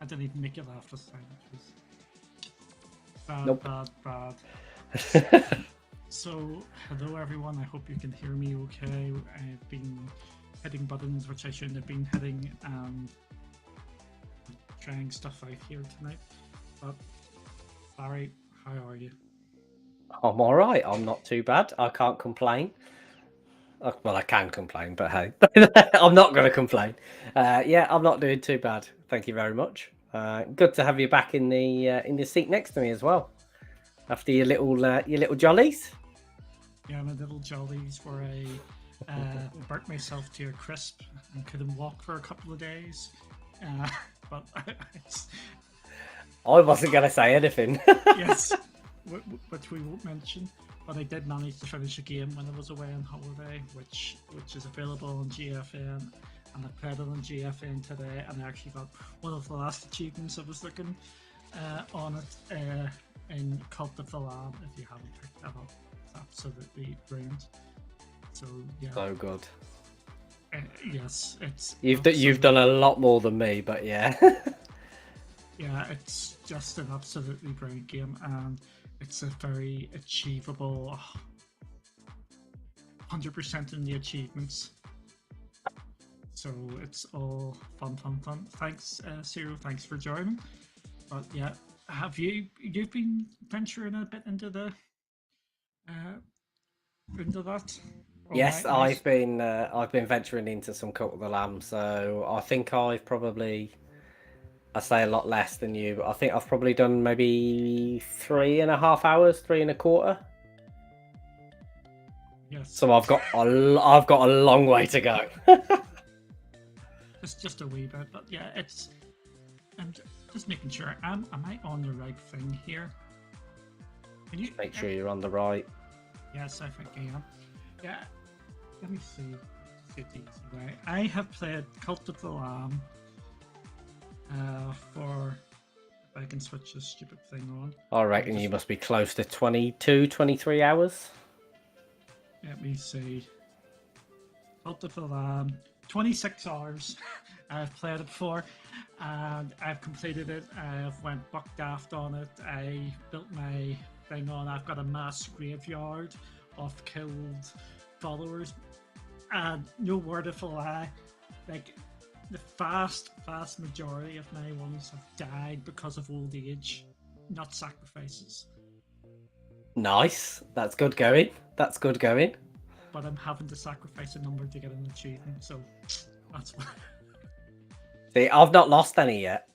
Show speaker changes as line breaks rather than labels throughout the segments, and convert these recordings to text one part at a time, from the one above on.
I didn't even make you laugh this time. It was bad,
Nope.
bad. So, hello everyone. I hope you can hear me okay. I've been hitting buttons which I shouldn't have been hitting, and trying stuff out here tonight. But Barry, how are you?
I'm all right. I'm not too bad. I can't complain. Well, I can complain, but hey, I'm not going to complain. Yeah, I'm not doing too bad. Thank you very much. Good to have you back in the seat next to me as well. After your little jollies.
Yeah, my little jollies where I burnt myself to a crisp and couldn't walk for a couple of days. But
I wasn't going to say anything.
yes, which we won't mention. But I did manage to finish a game when I was away on holiday, which is available on GFN, and I played it on GFN today, and I actually got one of the last achievements I was looking on it in Cult of the Lamb. If you haven't picked that up, it's absolutely brilliant. So yeah,
So good.
Yes, it's
You've done a lot more than me, but yeah.
Yeah, it's just an absolutely brilliant game, and it's a very achievable 100% in the achievements. So it's all fun. Thanks, Cyril. Thanks for joining. But yeah, have you've been venturing a bit into the into that? Oh,
Yes,
nice.
I've been venturing into some Cult of the Lamb, so I think I say a lot less than you, but I think I've probably done maybe 3.5 hours, 3.25.
Yes.
So I've got a long way to go.
It's just a wee bit, but yeah, it's. I'm just making sure. Am I on the right thing here? Can you
Make sure you're on the right.
Yes, I think I am. Yeah. Let me see. Get the easy way. I have played Cult of the Lamb for. If I can switch this stupid thing on.
I reckon you must be close to 22, 23 hours.
Let me see. Cult of the Lamb. 26 hours I've played it for, and I've completed it. I've went buck daft on it. I built my thing on. I've got a mass graveyard of killed followers, and no word of a lie, like the vast majority of my ones have died because of old age, not sacrifices.
Nice. That's good going.
But I'm having to sacrifice a number to get an achievement, so that's why.
See, I've not lost any yet.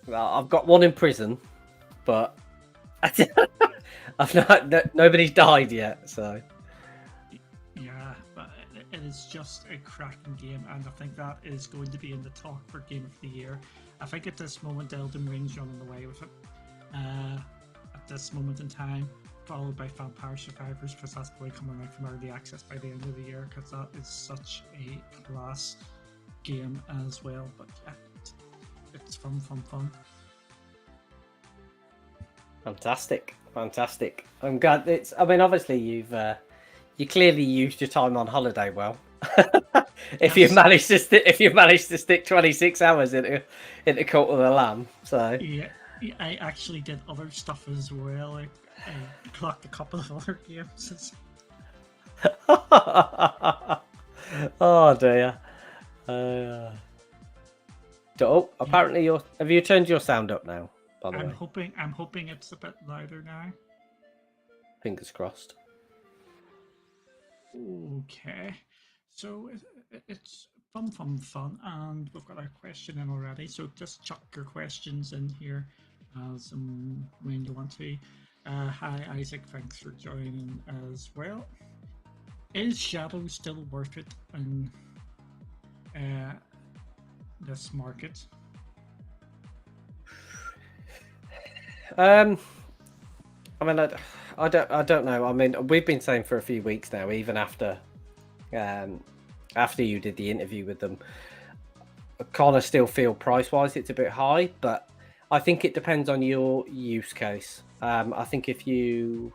Well, I've got one in prison, but I've not. Nobody's died yet, so.
Yeah, but it is just a cracking game, and I think that is going to be in the talk for Game of the Year. I think at this moment, Elden Ring's running away with it. At this moment in time, followed by Vampire Survivors, because that's probably coming out from early access by the end of the year, because that is such a class game as well. But yeah, it's fun.
Fantastic. I'm glad it's. I mean, obviously you clearly used your time on holiday well. if
Yes.
you've managed to stick 26 hours into Cult of the Lamb, so
Yeah, I actually did other stuff as well. I clocked a couple of other games.
oh dear. Apparently have you turned your sound up now? By the way,
I'm hoping it's a bit louder now.
fingers crossed.
Okay, so it's fun, and we've got our question in already. So just chuck your questions in here as when you want to. Hi Isaac, thanks for joining as well. Is Shadow still worth it in this market?
I mean, I don't know. I mean, we've been saying for a few weeks now, even after you did the interview with them, I kind of still feel price-wise it's a bit high, but I think it depends on your use case. I think if you're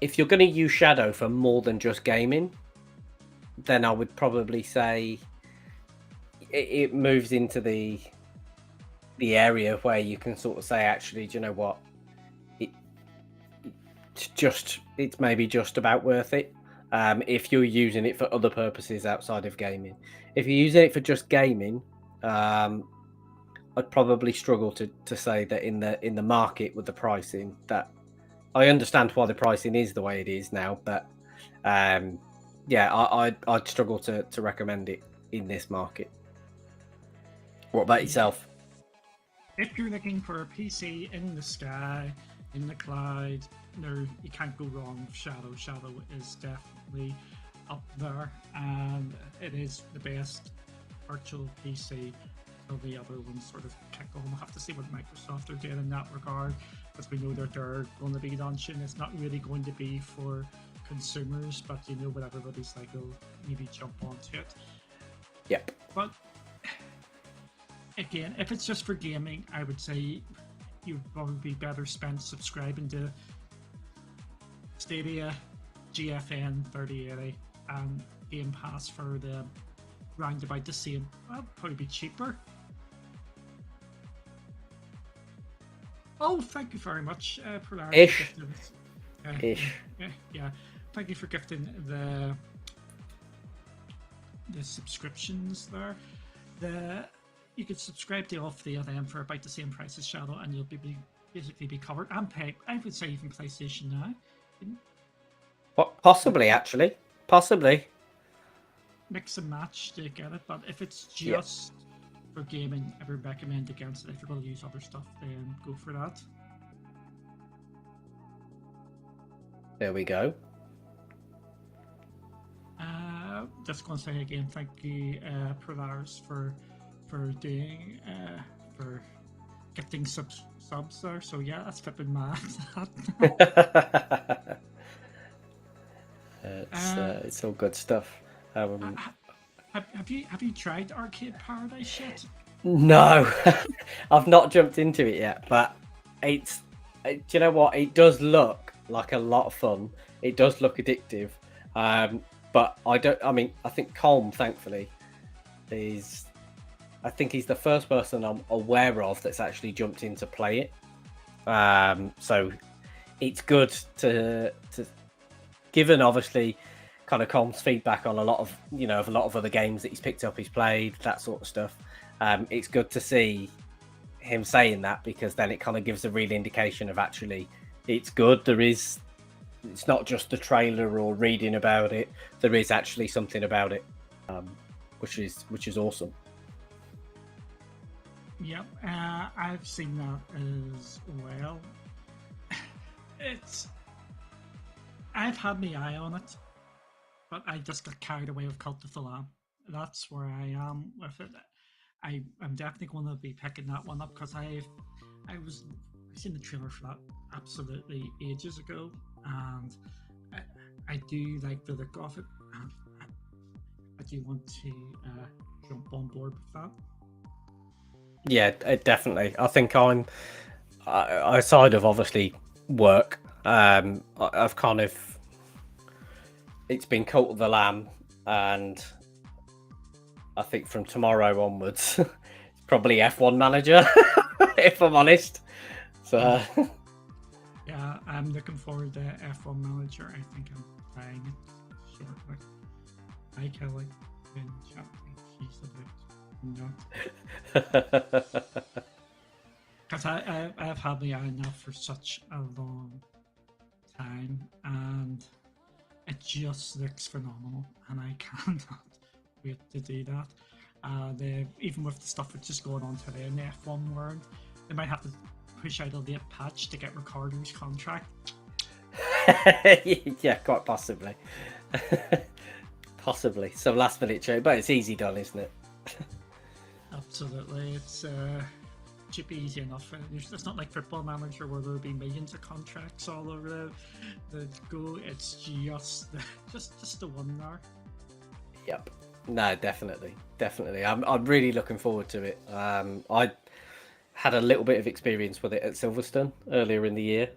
going to use Shadow for more than just gaming, then I would probably say it moves into the the area where you can sort of say, actually, do you know what? It's maybe just about worth it. If you're using it for other purposes outside of gaming. If you're using it for just gaming, I'd probably struggle to say that in the market with the pricing, that I understand why the pricing is the way it is now, but yeah, I'd struggle to recommend it in this market. What about yourself?
If you're looking for a PC in the sky, in the cloud, no, you can't go wrong with Shadow. Shadow is definitely up there, and it is the best virtual PC. So the other ones sort of kick on. We'll have to see what Microsoft are doing in that regard, because we know that they're going to be launching. It's not really going to be for consumers, but you know what everybody's like, will maybe jump onto it.
Yep.
But again, if it's just for gaming, I would say you'd probably be better spent subscribing to Stadia, GFN 3080, and Game Pass for the roundabout the same. Well, probably be cheaper. Oh, thank you very much, Polaris.
Ish.
Yeah. Thank you for gifting the subscriptions there. You could subscribe to all three of them for about the same price as Shadow, and you'll basically be covered. And pay, I would say, even PlayStation Now.
What? Possibly, actually. Possibly.
Mix and match to get it, but if it's just for gaming, I would recommend against it. If you're going to use other stuff, then go for that.
There we go.
Just going to say again, thank you, Polaris, for doing for getting subs there. So yeah, that's flipping mad.
It's all good stuff.
Have you tried Arcade Paradise yet?
No, I've not jumped into it yet, but do you know what? It does look like a lot of fun. It does look addictive. But I think Colm, thankfully, I think he's the first person I'm aware of that's actually jumped in to play it. So it's good to given obviously kind of Colm's feedback on a lot of other games that he's picked up, he's played, that sort of stuff. It's good to see him saying that, because then it kind of gives a real indication of actually it's good. It's not just the trailer or reading about it. There is actually something about it, which is awesome.
Yep, I've seen that as well. I've had my eye on it, but I just got carried away with Cult of the Lamb. That's where I am with it. I'm definitely going to be picking that one up, because I seen the trailer for that absolutely ages ago, and I do like the look of it, and I do want to jump on board with that.
Yeah, definitely. I think I'm outside of obviously work. I've kind of, it's been Cult of the Lamb, and I think from tomorrow onwards, it's probably F1 Manager, if I'm honest. So
yeah, I'm looking forward to F1 Manager. I think I'm playing it shortly. I can like in chatting. She's about not. Because I've had my eye now for such a long time, and it just looks phenomenal, and I cannot wait to do that. Even with the stuff that's just going on today in the F1 world, they might have to push out a late patch to get Ricardo's contract.
Yeah, quite possibly. Possibly some last minute change, but it's easy done, isn't it?
Absolutely, it's should be easy enough. It's not like Football Manager where there'll be millions of contracts all over the go. It's just the one there.
Yep. No, definitely. I'm really looking forward to it. I had a little bit of experience with it at Silverstone earlier in the year.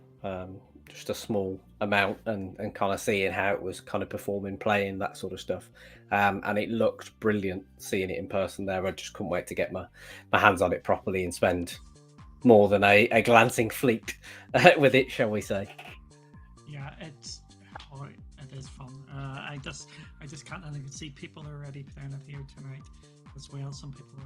Just a small amount and kind of seeing how it was kind of performing, playing, that sort of stuff. And it looked brilliant seeing it in person there. I just couldn't wait to get my hands on it properly and spend more than a glancing fleet with it, shall we say.
Yeah, it is fun. I just can't. I can see people are already playing it here tonight as well. Some people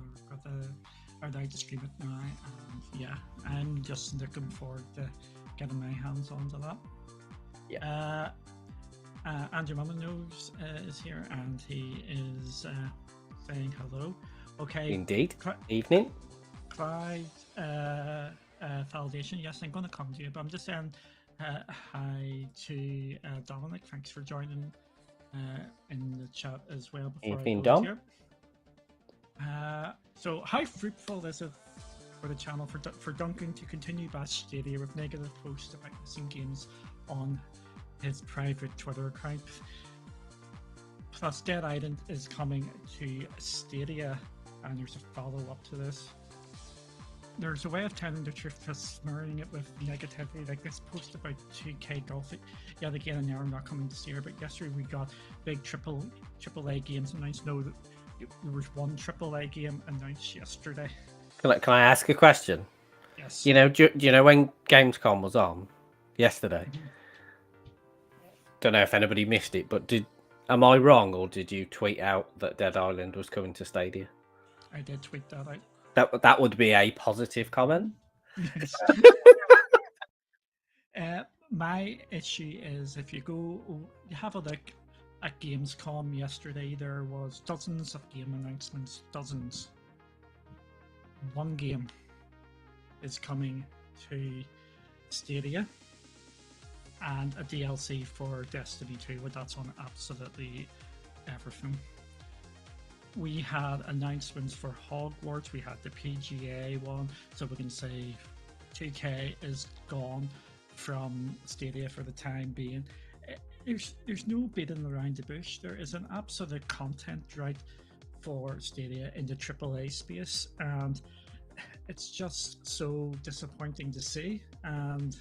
are there to stream it now, and yeah, I'm just looking forward to getting my hands onto that.
Yeah.
Andrew Mamanos is here, and he is saying hello. Okay.
Indeed. Evening.
Clyde Validation. Yes, I'm going to come to you, but I'm just saying hi to Dominic. Thanks for joining in the chat as well. Before
Evening,
I go
Dom.
here. So, how fruitful is it for the channel for Duncan to continue bash Stadia with negative posts about missing games on his private Twitter account? Plus, Dead Island is coming to Stadia, and there's a follow-up to this. There's a way of telling the truth, just smearing it with negativity, like this post about 2K Golf. Yet again, and now I'm not coming to Stadia, but yesterday we got big AAA games announced. No, there was one AAA game announced yesterday.
Can I ask a question?
Yes.
You know, do you know when Gamescom was on yesterday? Mm-hmm. Don't know if anybody missed it, but am I wrong, or did you tweet out that Dead Island was coming to Stadia?
I did tweet that out.
That would be a positive comment.
Yes. My issue is if you have a look at Gamescom yesterday, there was dozens of game announcements, dozens. One game is coming to Stadia, and a DLC for Destiny 2, but that's on absolutely everything. We had announcements for Hogwarts, we had the PGA one, so we can say 2K is gone from Stadia for the time being. There's no beating around the bush. There is an absolute content drought for Stadia in the AAA space, and it's just so disappointing to see. And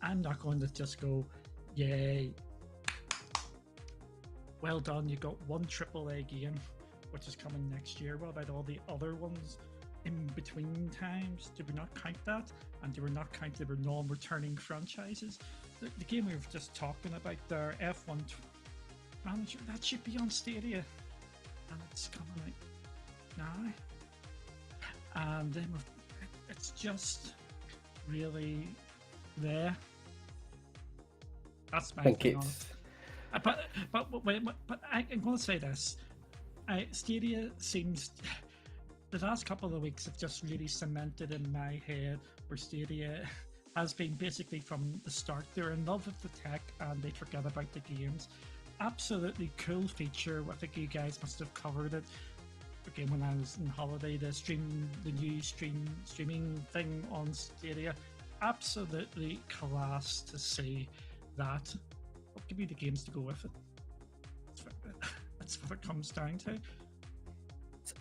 I'm not going to just go, yay, well done, you got one AAA game, which is coming next year. What about all the other ones in between times? Did we not count that? And do we not count the non-returning franchises? The game we were just talking about there, F1 Manager, that should be on Stadia, and it's coming out now. And then it's just really there. That's my thing on it. But I'm going to say this. Stadia seems... The last couple of weeks have just really cemented in my head where Stadia has been basically from the start. They're in love with the tech and they forget about the games. Absolutely cool feature. I think you guys must have covered it again when I was on holiday. The new streaming thing on Stadia. Absolutely class to see that. But give me the games to go with it. That's what it comes down to.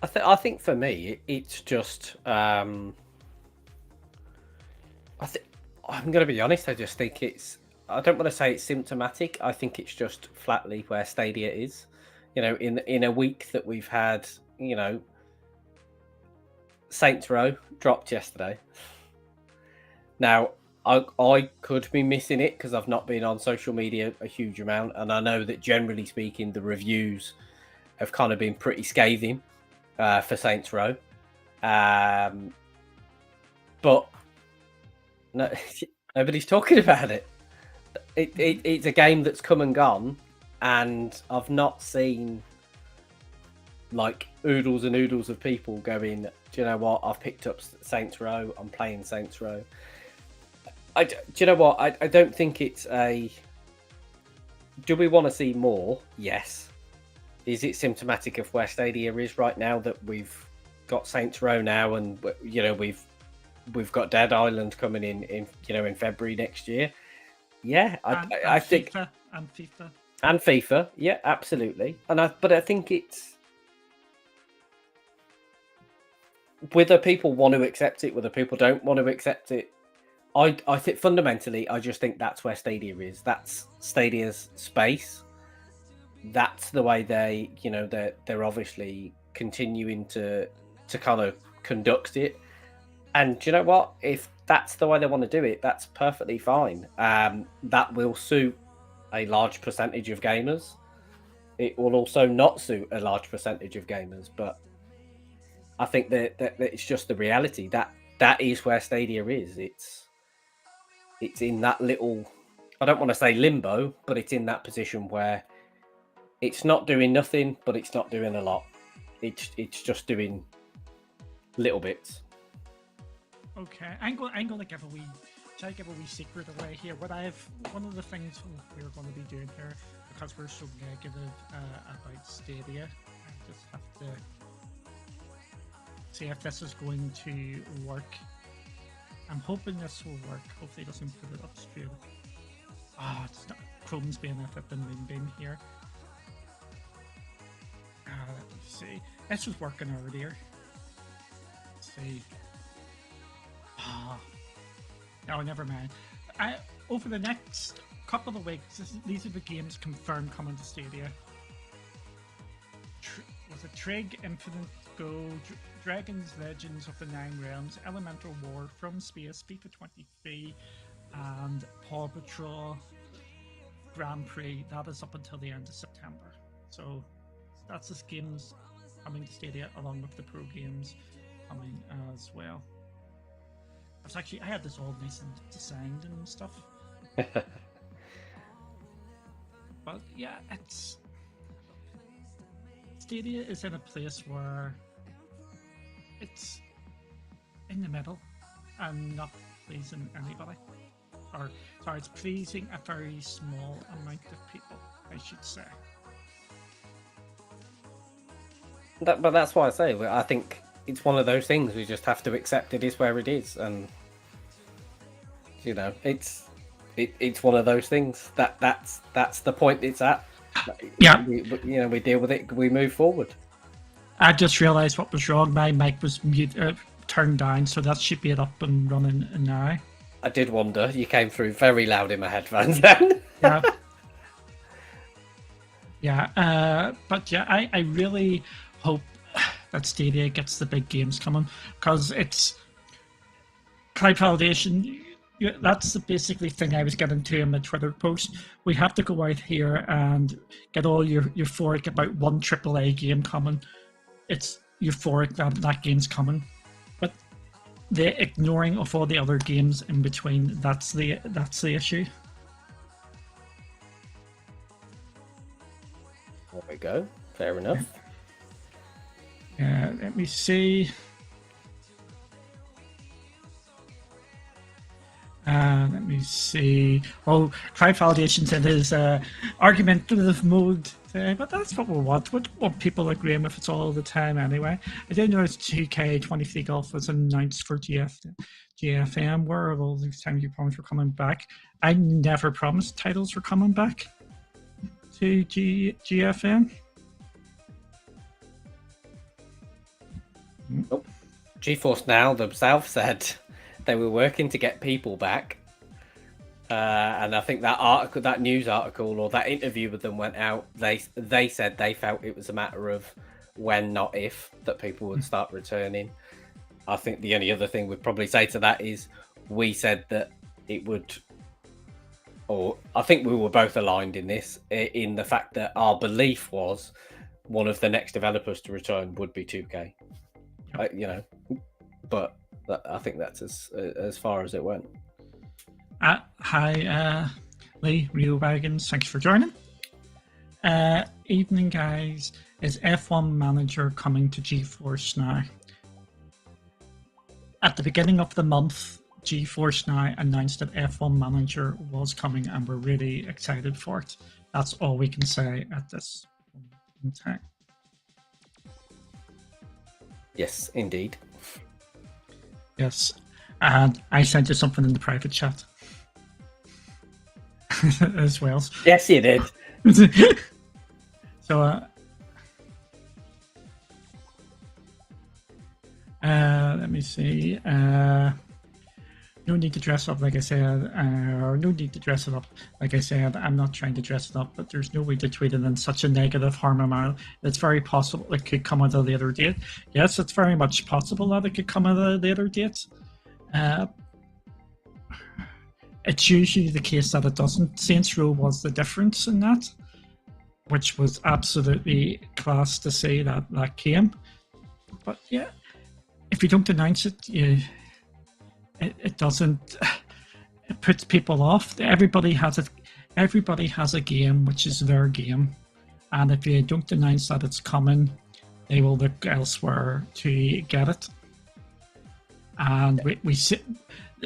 I think for me, it's just. I'm going to be honest. I just think it's. I don't want to say it's symptomatic. I think it's just flatly where Stadia is. You know, in a week that we've had, you know, Saints Row dropped yesterday. Now, I could be missing it because I've not been on social media a huge amount, and I know that generally speaking, the reviews have kind of been pretty scathing for Saints Row. But no, nobody's talking about it. It's a game that's come and gone, and I've not seen like oodles and oodles of people going, do you know what, I've picked up Saints Row, I'm playing Saints Row. Do you know what, I don't think it's a... Do we want to see more? Yes. Is it symptomatic of where Stadia is right now that we've got Saints Row now, and you know we've got Dead Island coming in February next year? Yeah, I think and FIFA, yeah, absolutely. But I think it's whether people want to accept it, whether people don't want to accept it. I think fundamentally, I just think that's where Stadia is. That's Stadia's space. That's the way they, they're obviously continuing to kind of conduct it. And do you know what? If that's the way they want to do it, that's perfectly fine. That will suit a large percentage of gamers. It will also not suit a large percentage of gamers, but I think that it's just the reality that is where Stadia is. It's in that little, I don't want to say limbo, but it's in that position where it's not doing nothing, but it's not doing a lot. It's just doing little bits.
Okay, I'm going to give a wee secret away here. One of the things we're going to be doing here, because we're so negative about Stadia, I just have to see if this is going to work. I'm hoping this will work. Hopefully, it doesn't put it up straight. It's not. Chrome's being a flipping moonbeam here. Let me see. This was working earlier. Let's see. No, never mind. Over the next couple of weeks, these are the games confirmed coming to Stadia. Was it Trig, Infinite Go, Dragon's Legends of the Nine Realms, Elemental War, From Space, FIFA 23, and Paw Patrol Grand Prix. That is up until the end of September. So that's the games coming to Stadia, along with the pro games coming as well. I had this all nice and designed and stuff. But yeah, Stadia is in a place where it's in the middle and not pleasing anybody. It's pleasing a very small amount of people, I should say.
But that's why I say, I think it's one of those things we just have to accept it is where it is, and it's one of those things that's the point it's at.
Yeah,
we deal with it, we move forward.
I just realised what was wrong. My mic was turned down, so that should be up and running now.
I did wonder. You came through very loud in my headphones then.
But I really hope that Stadia gets the big games coming, because it's cloud validation. That's the basically thing I was getting to in my Twitter post. We have to go out here and get all euphoric about one AAA game coming. It's euphoric that game's coming, but the ignoring of all the other games in between, that's the issue.
There we go. Fair enough.
Let me see. Let me see. Oh, cloud validation's in his argumentative mode, but that's what we want. We want people agreeing with it all the time anyway. I didn't notice 2K23 Golf was announced for GFM. Where are all these times you promised were coming back? I never promised titles were coming back to GFM.
Oh, Geforce Now themselves said they were working to get people back, and I think that news article or that interview with them went out. They said they felt it was a matter of when, not if, that people would start returning. I think the only other thing we'd probably say to that is we said that it would, or I think we were both aligned in this, in the fact that our belief was one of the next developers to return would be 2K. But I think that's as far as it went.
Hi, Lee, Real Wagons. Thanks for joining. Evening, guys. Is F1 Manager coming to Geforce Now? At the beginning of the month, Geforce Now announced that F1 Manager was coming, and we're really excited for it. That's all we can say at this moment in time.
Yes, indeed.
Yes, and I sent you something in the private chat as well.
Yes, you did.
So, let me see. No need to dress up, like I said, or no need to dress it up. Like I said, I'm not trying to dress it up, but there's no way to tweet it in such a negative, harmful manner. It's very possible it could come at a later date. Yes, it's very much possible that it could come at a later date. It's usually the case that it doesn't. Saints Row was the difference in that, which was absolutely class to see that came. But yeah, if you don't announce it, it doesn't. It puts people off. Everybody has it. Everybody has a game which is their game, and if you don't announce that it's coming, they will look elsewhere to get it. And we sit.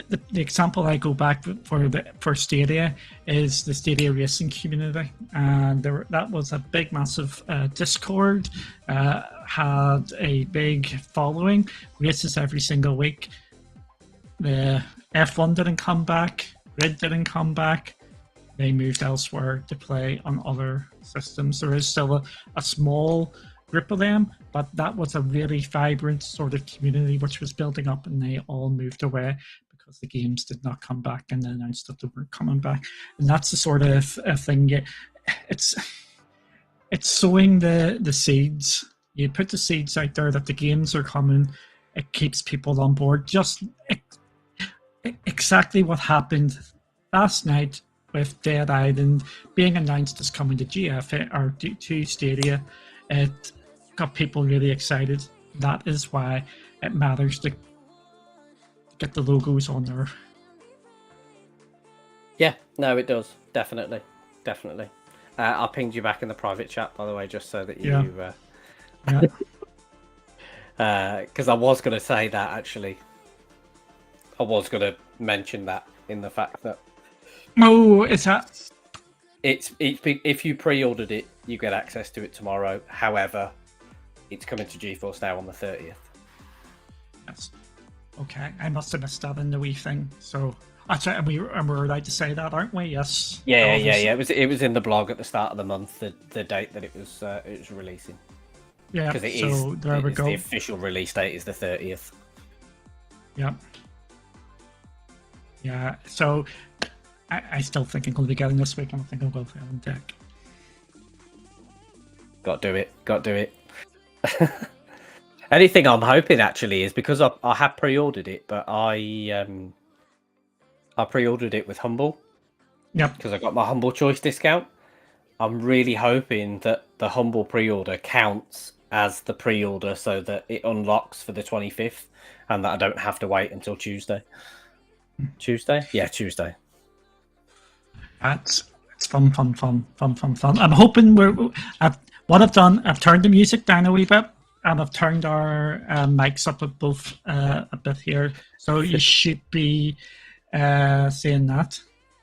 The example I go back for Stadia is the Stadia racing community, and that was a big, massive Discord. Had a big following, races every single week. The F1 didn't come back, Grid didn't come back. They moved elsewhere to play on other systems. There is still a small group of them, but that was a really vibrant sort of community which was building up, and they all moved away because the games did not come back and they announced that they weren't coming back. And that's the sort of thing. It's sowing the seeds. You put the seeds out there that the games are coming. It keeps people on board. Just exactly what happened last night with Dead Island being announced as coming to GFA or to Stadia. It got people really excited. That is why it matters to get the logos on there.
Yeah, no, it does. Definitely. I pinged you back in the private chat, by the way, just so that you... Because I was going to say that, actually. I was going to mention that in the fact that...
Oh, is that...
If you pre-ordered it, you get access to it tomorrow. However, it's coming to Geforce now on the 30th.
Yes. Okay, I must have missed that in the wee thing. So, actually, and we're allowed to say that, aren't we? Yes.
Yeah. It was in the blog at the start of the month, the date that it was releasing.
Yeah.
Because
there we go.
The official release date is the 30th.
Yeah. Yeah. So, I still think I'm going to be getting this week, and I think I'll go for it on deck. Got to
do it. Anything I'm hoping actually is because I have pre-ordered it, but I pre-ordered it with Humble.
Yep.
Because I got my Humble Choice discount. I'm really hoping that the Humble pre-order counts as the pre-order so that it unlocks for the 25th and that I don't have to wait until Tuesday. Tuesday? Yeah, Tuesday.
It's fun. I'm hoping what I've done, I've turned the music down a wee bit, and I've turned our mics up at both a bit here, so you should be seeing that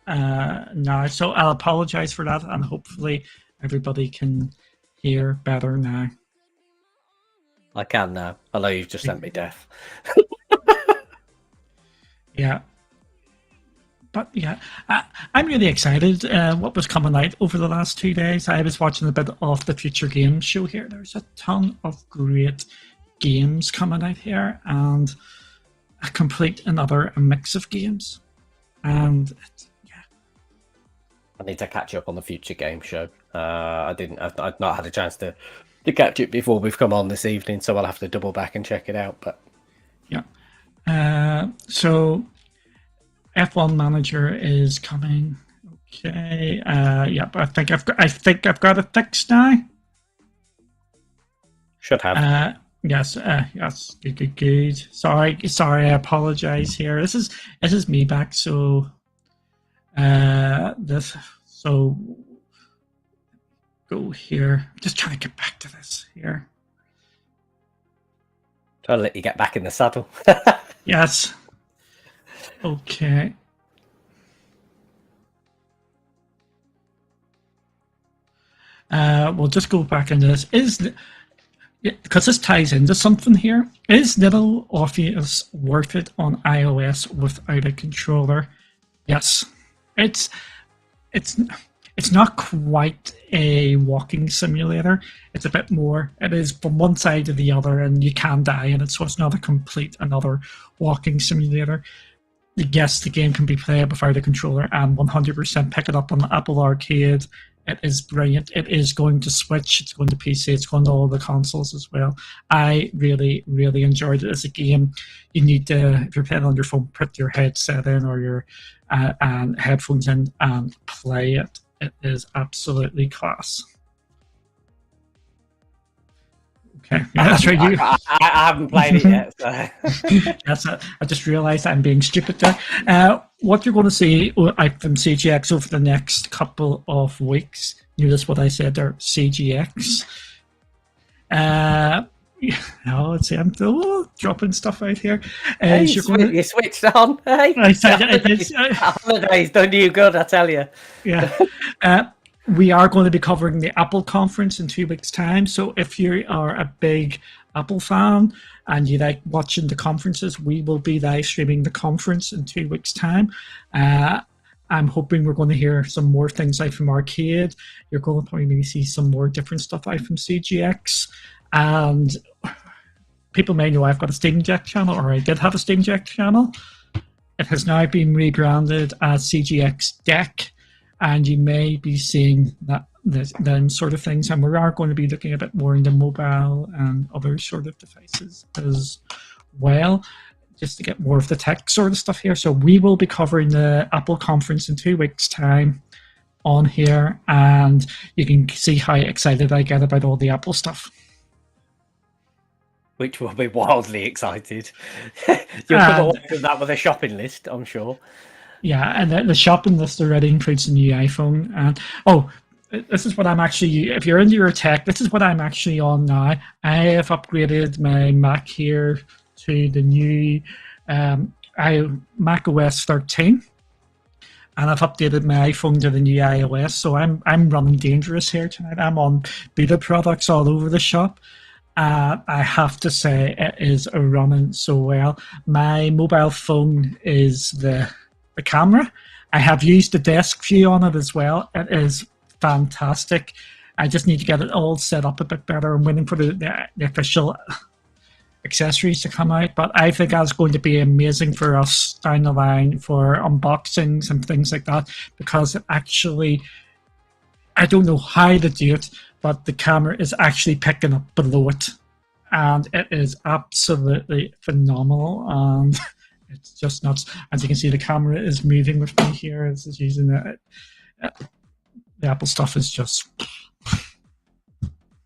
now. So I'll apologise for that, and hopefully everybody can hear better now.
I can now, although you've just sent me death.
Yeah. But yeah, I'm really excited. What was coming out over the last 2 days? I was watching a bit of the Future Games show here. There's a ton of great games coming out here, and a mix of games. And yeah,
I need to catch up on the Future Game show. I've not had a chance to catch it before we've come on this evening, so I'll have to double back and check it out. But
yeah, so. F1 Manager is coming. Okay. Yep. I think I've got it fixed now.
Should have.
Yes. Yes. Good. Sorry. I apologize here. This is me back. So, So, go here. Just trying to get back to this here.
Trying to let you get back in the saddle.
Yes. Okay. We'll just go back into this. Because this ties into something here. Is LibreOffice worth it on iOS without a controller? Yes. It's not quite a walking simulator. It's a bit more. It is from one side to the other, and you can die in it, so it's not a complete another walking simulator. yes, the game can be played without a controller, and 100% pick it up on the Apple Arcade. It is brilliant. It is going to Switch, it's going to PC, it's going to all the consoles as well. I really, really enjoyed it as a game. You need to, if you're playing on your phone, put your headset in or your and headphones in and play it. It is absolutely class. Okay, yeah, that's right.
I haven't played it yet. So.
Yes, I just realised I'm being stupid there. What you're going to see from CGX over the next couple of weeks, notice what I said there, CGX. Let's see, I'm still dropping stuff out here.
Hey, you switched on. Hey,
I said it.
Holidays done you good, I tell you.
Yeah. We are going to be covering the Apple conference in 2 weeks' time. So if you are a big Apple fan and you like watching the conferences, we will be live streaming the conference in 2 weeks' time. I'm hoping we're going to hear some more things out from Arcade. You're going to probably maybe see some more different stuff out from CGX. And people may know I've got a Steam Deck channel, or I did have a Steam Deck channel. It has now been rebranded as CGX Deck. And you may be seeing them sort of things. And we are going to be looking a bit more into mobile and other sort of devices as well, just to get more of the tech sort of stuff here. So we will be covering the Apple conference in 2 weeks' time on here. And you can see how excited I get about all the Apple stuff.
Which will be wildly excited. You'll come away from that with a shopping list, I'm sure.
Yeah, and the shopping list already includes the new iPhone. And this is what I'm actually, if you're into your tech, this is what I'm actually on now. I have upgraded my Mac here to the new Mac OS 13. And I've updated my iPhone to the new iOS. So I'm running dangerous here tonight. I'm on beta products all over the shop. I have to say it is running so well. My mobile phone is the camera. I have used the desk view on it as well. It is fantastic. I just need to get it all set up a bit better. I'm waiting for the official accessories to come out, but I think that's going to be amazing for us down the line for unboxings and things like that, because it actually, I don't know how to do it, but the camera is actually picking up below it, and it is absolutely phenomenal. And it's just nuts. As you can see, the camera is moving with me here. This is using the Apple stuff is just.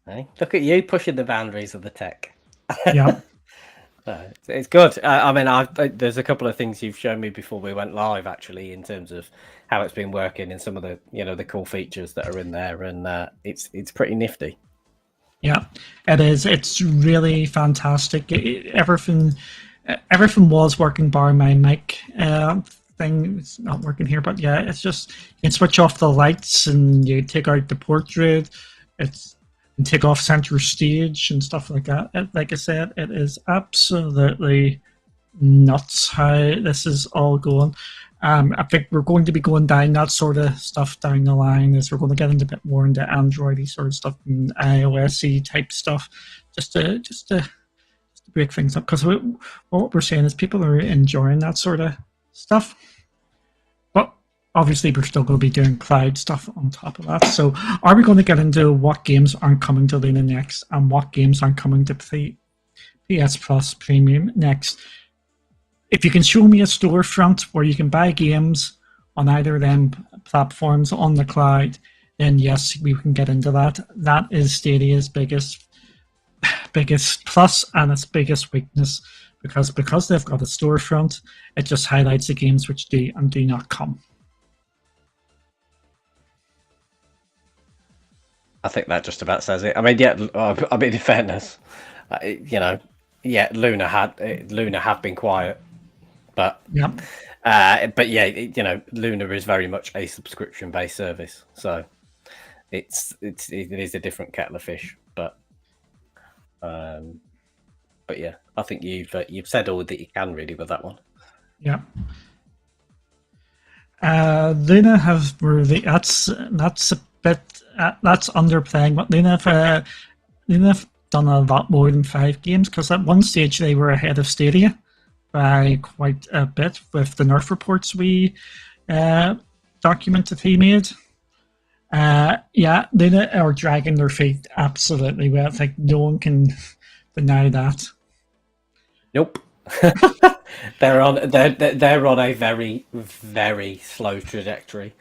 Hey, look at you pushing the boundaries of the tech.
Yeah,
it's good. I mean, there's a couple of things you've shown me before we went live, actually, in terms of how it's been working and some of the the cool features that are in there, and it's pretty nifty.
Yeah, it is. It's really fantastic. Everything was working bar my mic thing. It's not working here, but yeah, it's just you can switch off the lights and you take out the portrait. And take off center stage and stuff like that. Like I said, it is absolutely nuts how this is all going. I think we're going to be going down that sort of stuff down the line as we're going to get into a bit more into Android-y sort of stuff and iOS-y type stuff, just to break things up. Because what we're saying is people are enjoying that sort of stuff. But obviously we're still going to be doing cloud stuff on top of that. So are we going to get into what games aren't coming to Luna next and what games aren't coming to PS Plus Premium next? If you can show me a storefront where you can buy games on either of them platforms on the cloud, then yes, we can get into that. That is Stadia's biggest plus and its biggest weakness, because they've got a storefront, it just highlights the games which do and do not come.
I think that just about says it. I mean, yeah. I mean, in fairness, Luna have been quiet, but
yeah,
Luna is very much a subscription-based service, so it is a different kettle of fish. But yeah, I think you've said all that you can really with that one.
Yeah. Luna have really that's a bit that's underplaying, but Luna have done a lot more than 5 games, because at one stage they were ahead of Stadia by quite a bit with the Nerf reports we document that he made. Yeah, Luna are dragging their feet absolutely well. Like no one can deny that.
Nope. they're on a very, very slow trajectory,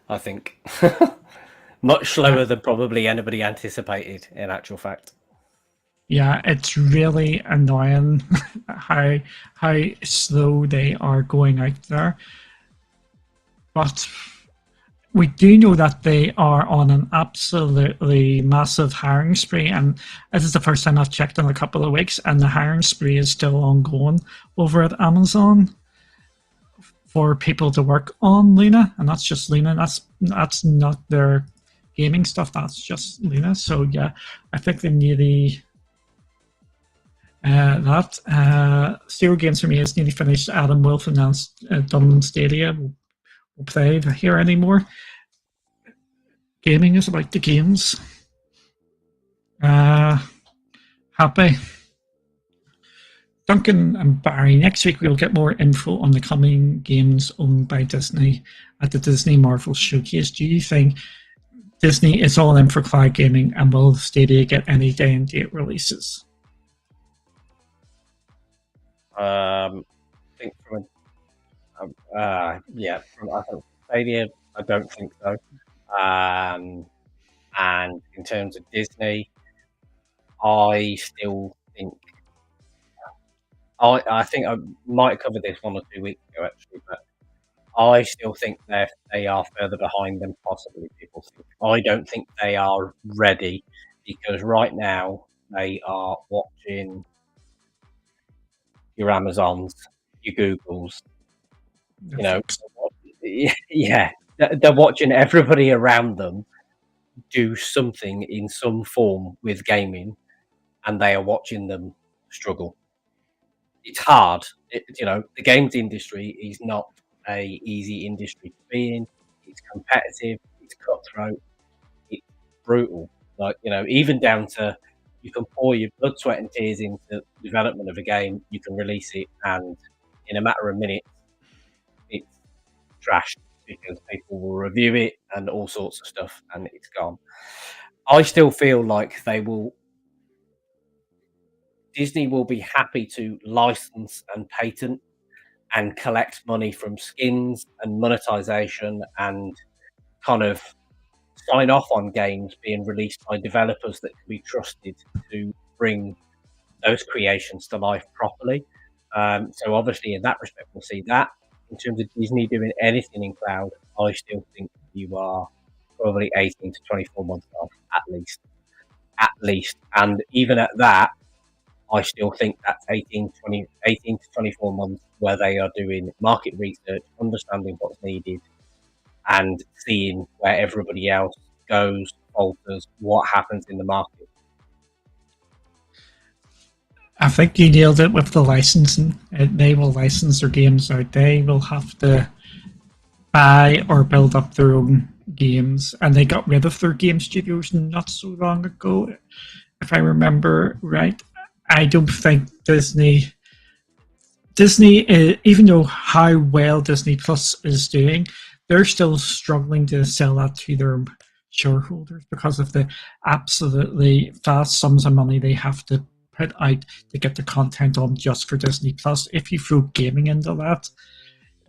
I think. Much slower than probably anybody anticipated, in actual fact.
Yeah, it's really annoying how slow they are going out there. But we do know that they are on an absolutely massive hiring spree, and this is the first time I've checked in a couple of weeks, and the hiring spree is still ongoing over at Amazon for people to work on Luna, and that's just Luna. That's not their gaming stuff. That's just Luna. So yeah, I think they nearly Zero Games for me is nearly finished. Adam Wolf announced Dublin Stadia will play here anymore. Gaming is about the games. Happy. Duncan and Barry, next week we'll get more info on the coming games owned by Disney at the Disney Marvel Showcase. Do you think Disney is all in for cloud gaming, and will Stadia get any day and date releases?
I think from Stadia, I don't think so. And in terms of Disney, I still think I think I might have covered this 1 or 2 weeks ago actually, but I still think they are further behind than possibly people think. I don't think they are ready, because right now they are watching your Amazons, your Googles, you know, yeah, they're watching everybody around them do something in some form with gaming, and they are watching them struggle. It's hard. The games industry is not a easy industry to be in. It's competitive. It's cutthroat. It's brutal. Even down to you can pour your blood, sweat, and tears into the development of a game. You can release it, and in a matter of minutes, it's trashed because people will review it and all sorts of stuff, and it's gone. I still feel like Disney will be happy to license and patent and collect money from skins and monetization and kind of sign off on games being released by developers that can be trusted to bring those creations to life properly. So obviously in that respect, we'll see that. In terms of Disney doing anything in cloud, I still think you are probably 18 to 24 months off, at least. And even at that, I still think that's 18 to 24 months where they are doing market research, understanding what's needed, and seeing where everybody else goes, alters, what happens in the market.
I think you nailed it with the licensing. They will license their games out. They will have to buy or build up their own games, and they got rid of their game studios not so long ago, if I remember right. I don't think Disney, even though how well Disney Plus is doing, they're still struggling to sell that to their shareholders because of the absolutely vast sums of money they have to put out to get the content on just for Disney Plus. If you throw gaming into that,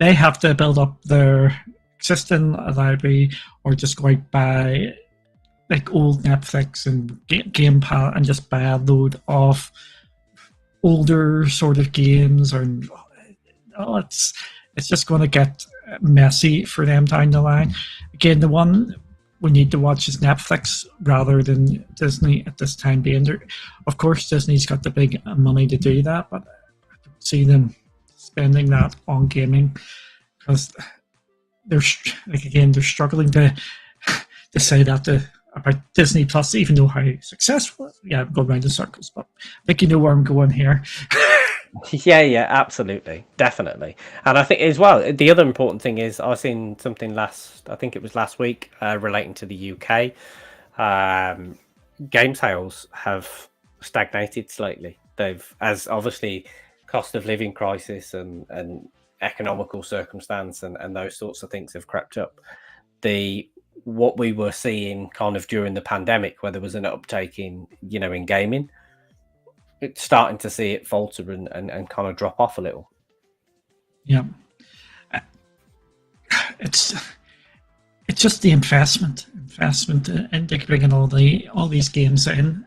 they have to build up their existing library or just go out by like old Netflix and Game Pass and just buy a load of older sort of games, or it's just going to get messy for them down the line. Again, the one we need to watch is Netflix rather than Disney at this time being. Of course, Disney's got the big money to do that, but I don't see them spending that on gaming because they're struggling to say that about Disney Plus, even though how successful. Yeah, I'm going around in circles, but I think you know where I'm going here.
Yeah, absolutely, definitely. And I think as well, the other important thing is I've seen something I think it was last week, relating to the UK. Game sales have stagnated slightly. They've, as obviously cost of living crisis and economical circumstance and those sorts of things have crept up. What we were seeing kind of during the pandemic, where there was an uptake in gaming, it's starting to see it falter and kind of drop off a little.
Yeah, it's just the investment in bringing all these games in.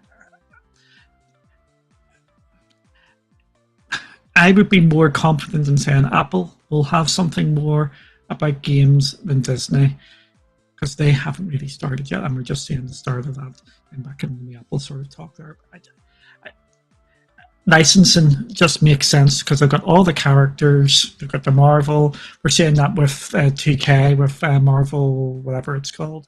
I would be more confident in saying Apple will have something more about games than Disney, because they haven't really started yet, and we're just seeing the start of that. And back in the Apple sort of talk there, licensing just makes sense because they've got all the characters. They've got the Marvel. We're seeing that with 2K, with Marvel, whatever it's called,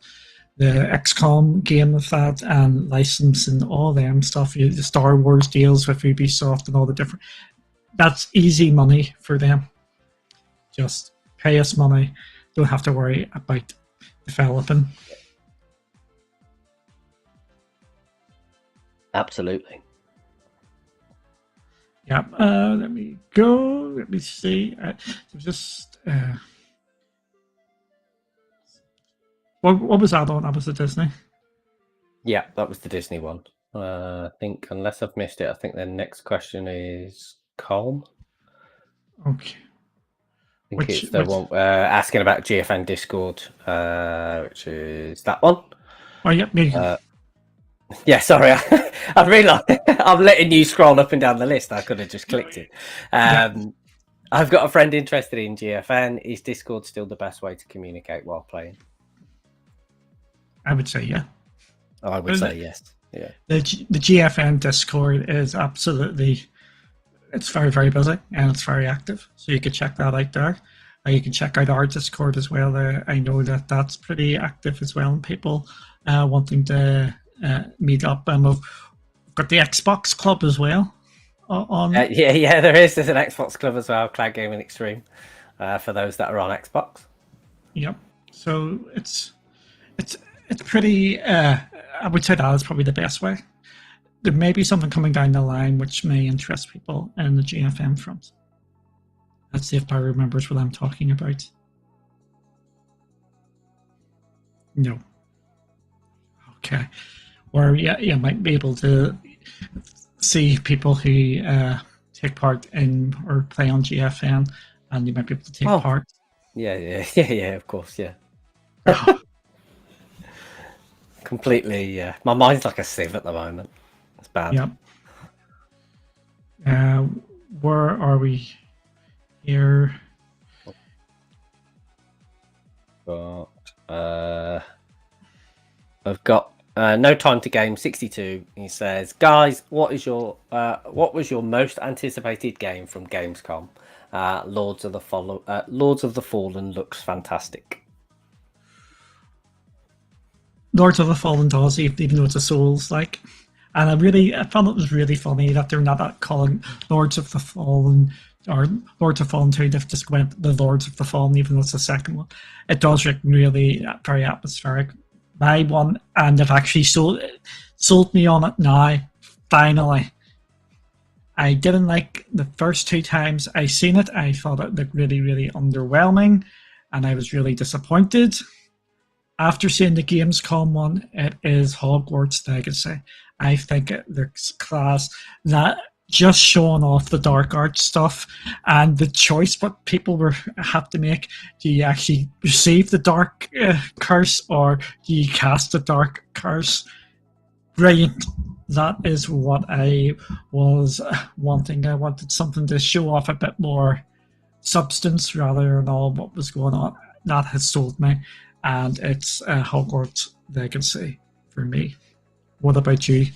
the XCOM game with that, and licensing all them stuff. The Star Wars deals with Ubisoft and all the different. That's easy money for them. Just pay us money. Don't have to worry about developing.
Absolutely.
Yeah. Let me go. Let me see. What was that on? That was the Disney.
Yeah, that was the Disney one. I think, unless I've missed it, I think the next question is Calm.
Okay.
I think it's the one asking about GFN Discord, which is that one.
Oh, yeah.
Yeah, sorry. I realised I'm letting you scroll up and down the list. I could have just clicked it. I've got a friend interested in GFN. Is Discord still the best way to communicate while playing?
I would say yeah.
Oh, I would say yes. Yeah.
The GFN Discord is absolutely, it's very, very busy and it's very active. So you can check that out there. You can check out our Discord as well. I know that that's pretty active as well, and people wanting to meet up. And we've got the Xbox Club as well.
Yeah, there's an Xbox Club as well, Cloud Gaming Extreme, for those that are on Xbox.
Yep. So it's pretty. I would say that is probably the best way. There may be something coming down the line which may interest people in the GFM front. Let's see if Barry remembers what I'm talking about. No. Okay. Or you might be able to see people who take part in or play on GFN, and you might be able to take part.
Yeah, of course, yeah. Completely, yeah. My mind's like a sieve at the moment. It's bad.
Yep. Where are we here?
I've got No Time to Game 62. He says, guys, what was your most anticipated game from Gamescom? Lords of the Fallen looks fantastic.
Lords of the Fallen does, even though it's a Souls-like. And I found it was really funny that they're not calling Lords of the Fallen or Lords of Fallen 2. They've just went the Lords of the Fallen, even though it's the second one. It does look really very atmospheric. My one, and they've actually sold me on it now, finally. I didn't like the first two times I seen it. I thought it looked really, really underwhelming, and I was really disappointed. After seeing the Gamescom one, it is Hogwarts Legacy. I think it looks class. That just showing off the dark arts stuff and the choice what people have to make. Do you actually receive the dark curse, or do you cast the dark curse? Brilliant. That is what I was wanting. I wanted something to show off a bit more substance rather than all what was going on. That has sold me. And it's Hogwarts Legacy for me. What about you?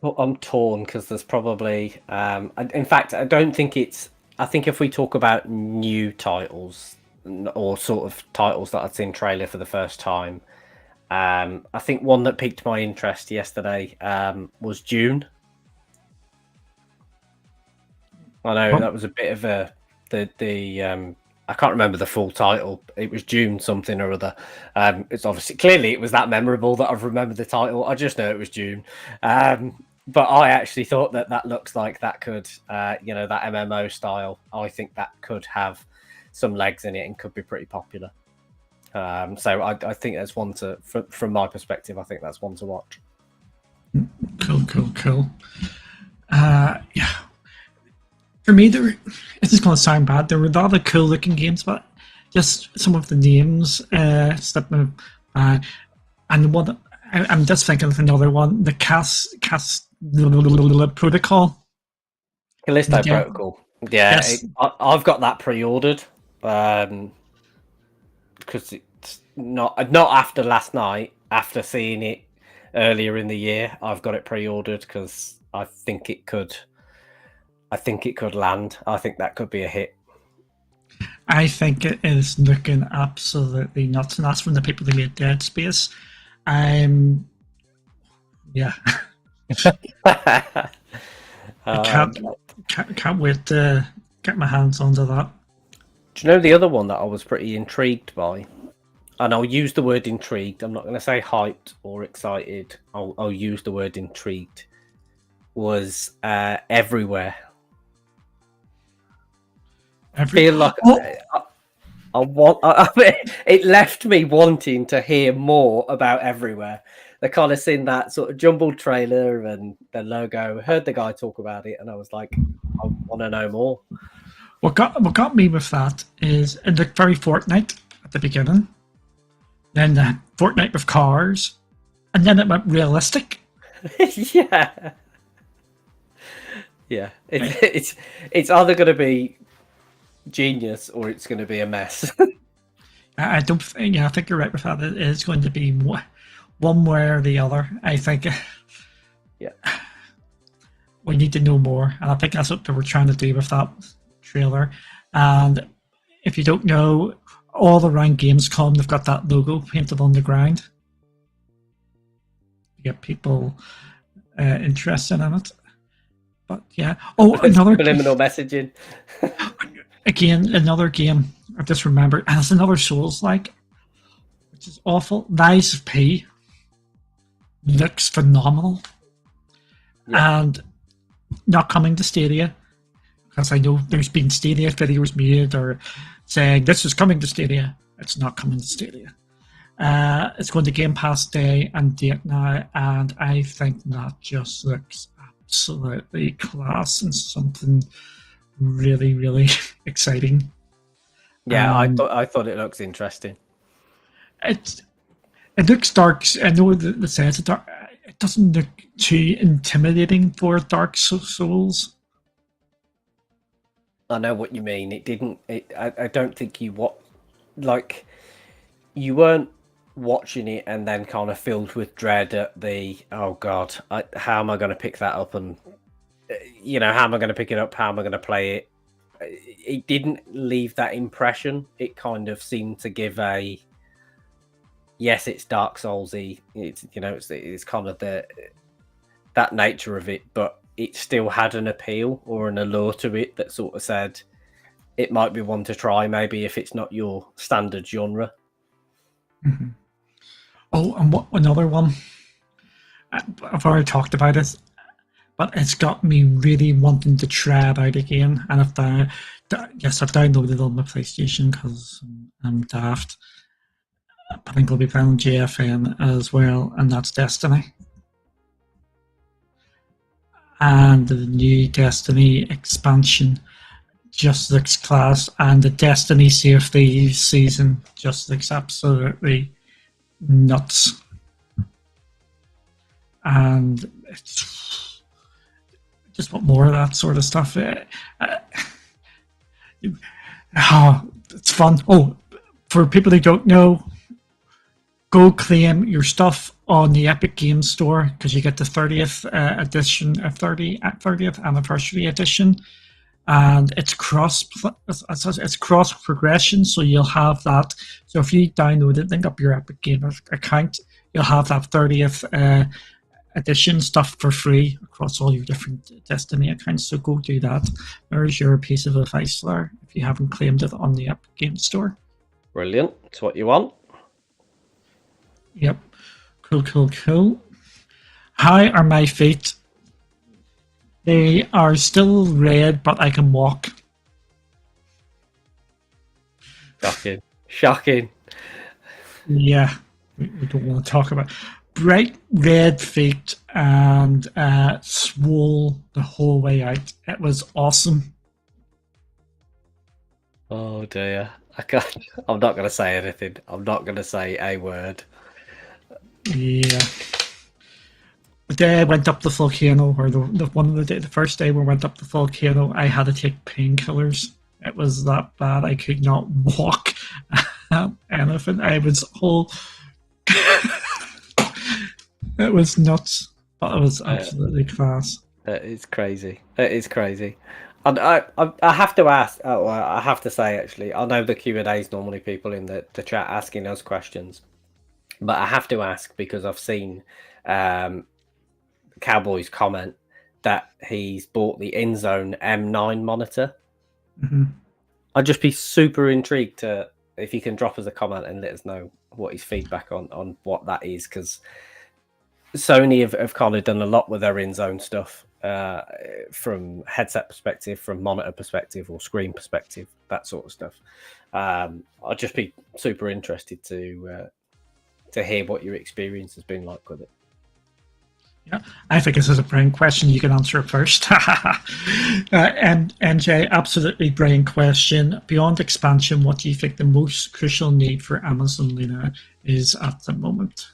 Well, I'm torn because there's probably, in fact, I don't think it's. I think if we talk about new titles or sort of titles that I'd seen trailer for the first time, I think one that piqued my interest yesterday was Dune. I know that was a bit of the I can't remember the full title. It was Dune something or other. It's obviously clearly it was that memorable that I've remembered the title. I just know it was Dune. But I actually thought that looks like that could, that MMO style. I think that could have some legs in it and could be pretty popular. So I think that's one to, from my perspective, I think that's one to watch.
Cool. Yeah. For me, this is going to sound bad. There were a lot of cool looking games, but just some of the names slipped me. And one, I'm just thinking of another one, the Cas Protocol.
Callisto Protocol. Yeah,
Yes.
I've got that pre-ordered because it's not after last night. After seeing it earlier in the year, I've got it pre-ordered because I think it could land. I think that could be a hit.
I think it is looking absolutely nuts, and that's from the people who made Dead Space. Yeah. I can't wait to get my hands onto that.
Do you know the other one that I was pretty intrigued by? And I'll use the word intrigued. I'm not going to say hyped or excited. I'll use the word intrigued. Was Everywhere. I feel like it left me wanting to hear more about Everywhere. They kind of seen that sort of jumbled trailer and the logo. Heard the guy talk about it, and I was like, I want to know more.
What got me with that is it looked very Fortnite at the beginning, then the Fortnite with cars, and then it went realistic.
Yeah. It's either going to be genius or it's going to be a mess.
I think you're right with that. It is going to be one way or the other. I think.
Yeah.
We need to know more, and I think that's what they were trying to do with that trailer. And if you don't know, all around Gamescom, they've got that logo painted on the ground. You get people interested in it. But yeah. Oh, another
subliminal messaging.
Again, another game I've just remembered, and it's another Souls-like, which is awful. Lies of P looks phenomenal, and not coming to Stadia, because I know there's been Stadia videos made or saying this is coming to Stadia. It's not coming to Stadia. It's going to Game Pass day and date now, and I think that just looks absolutely class and something really, really exciting.
Yeah, I thought it looks interesting.
It looks dark. I know the sense of dark. It doesn't look too intimidating for Dark Souls.
I know what you mean. It didn't. I don't think you weren't watching it and then kind of filled with dread at the oh god, how am I going to pick that up, and how am I going to pick it up? How am I going to play it? It didn't leave that impression. It kind of seemed to give a yes, it's Dark Soulsy. It's kind of that nature of it, but it still had an appeal or an allure to it that sort of said it might be one to try, maybe if it's not your standard genre.
Mm-hmm. Oh, and another one. I've already talked about it, but it's got me really wanting to try it out again. And I've downloaded it on my PlayStation because I'm daft. I think I'll be playing JFN as well, and that's Destiny. And the new Destiny expansion just looks class, and the Destiny Sea of Thieves season just looks absolutely nuts. And it's just want more of that sort of stuff. It's fun. Oh, for people who don't know, go claim your stuff on the Epic Games Store because you get the 30th edition, 30th anniversary edition, and it's cross progression. So you'll have that. So if you download it, link up your Epic Games account, you'll have that 30th edition stuff for free across all your different Destiny accounts. So go do that. There's your piece of advice there if you haven't claimed it on the Epic Games Store.
Brilliant. It's what you want.
Yep. Cool. How are my feet? They are still red, but I can walk.
Shocking. Shocking.
Yeah, we don't want to talk about bright red feet and swole the whole way out. It was awesome.
Oh dear. I can't. I'm not going to say anything. I'm not going to say a word.
Yeah. The day I went up the volcano, or the first day we went up the volcano, I had to take painkillers. It was that bad. I could not walk anything. I was whole. It was nuts, but it was absolutely class.
It's crazy. It is crazy. And I have to ask. Oh, I have to say actually, I know the Q&A is normally people in the chat asking us questions, but I have to ask because I've seen Cowboy's comment that he's bought the InZone M9 monitor.
Mm-hmm.
I'd just be super intrigued to if you can drop us a comment and let us know what his feedback on what that is, because Sony have kind of done a lot with their InZone stuff from headset perspective, from monitor perspective, or screen perspective, that sort of stuff. I'd just be super interested to hear what your experience has been like with it.
Yeah, I think this is a brilliant question. You can answer it first. And NJ, absolutely brilliant question. Beyond expansion, what do you think the most crucial need for Amazon Luna is at the moment?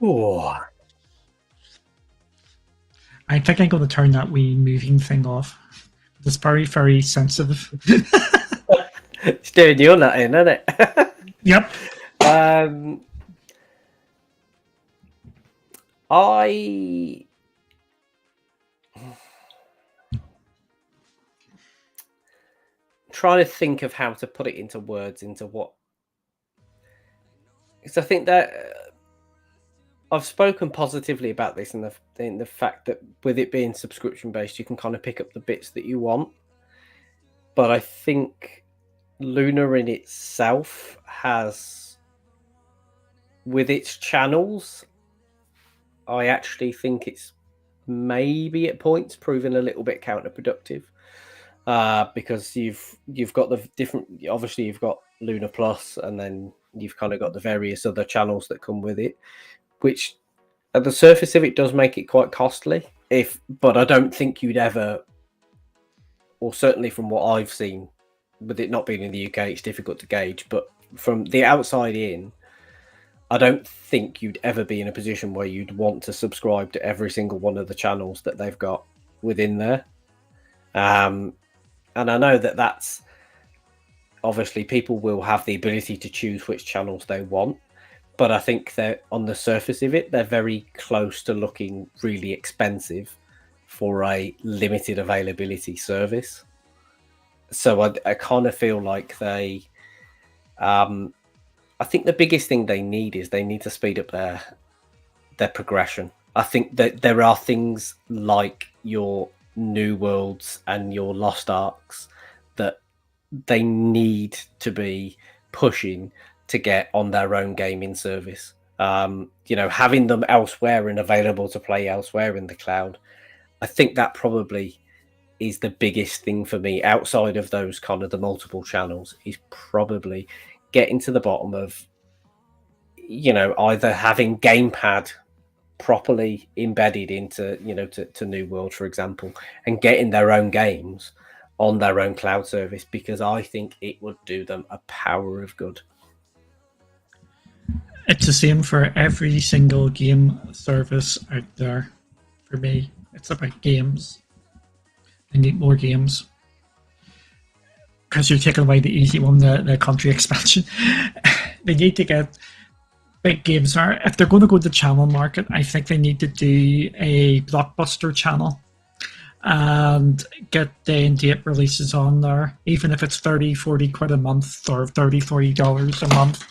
Oh,
I think I'm going to turn that wee moving thing off. It's very, very sensitive.
it's doing your nut in, isn't it?
Yep.
I trying to think of how to put it into words, into what, because I think that I've spoken positively about this in the fact that with it being subscription based, you can kind of pick up the bits that you want. But I think Luna in itself has, with its channels, I actually think it's maybe at points proven a little bit counterproductive. Because you've got the different, obviously you've got Luna Plus, and then you've kind of got the various other channels that come with it, which at the surface of it does make it quite costly. But I don't think you'd ever, or certainly from what I've seen, with it not being in the UK, it's difficult to gauge. But from the outside in, I don't think you'd ever be in a position where you'd want to subscribe to every single one of the channels that they've got within there. And I know that that's obviously people will have the ability to choose which channels they want, but I think they're on the surface of it, they're very close to looking really expensive for a limited availability service. So I kind of feel like they, I think the biggest thing they need is they need to speed up their progression. I think that there are things like your New Worlds and your Lost Arks that they need to be pushing to get on their own gaming service. Having them elsewhere and available to play elsewhere in the cloud, I think that probably is the biggest thing for me outside of those kind of the multiple channels, is probably getting to the bottom of, either having gamepad properly embedded into to New World, for example, and getting their own games on their own cloud service, because I think it would do them a power of good.
It's the same for every single game service out there. For me, it's about games. I need more games because you're taking away the easy one, the country expansion. They need to get big games. If they're going to go to the channel market, I think they need to do a blockbuster channel and get day and date releases on there, even if it's 30-40 quid a month or $30-40 a month.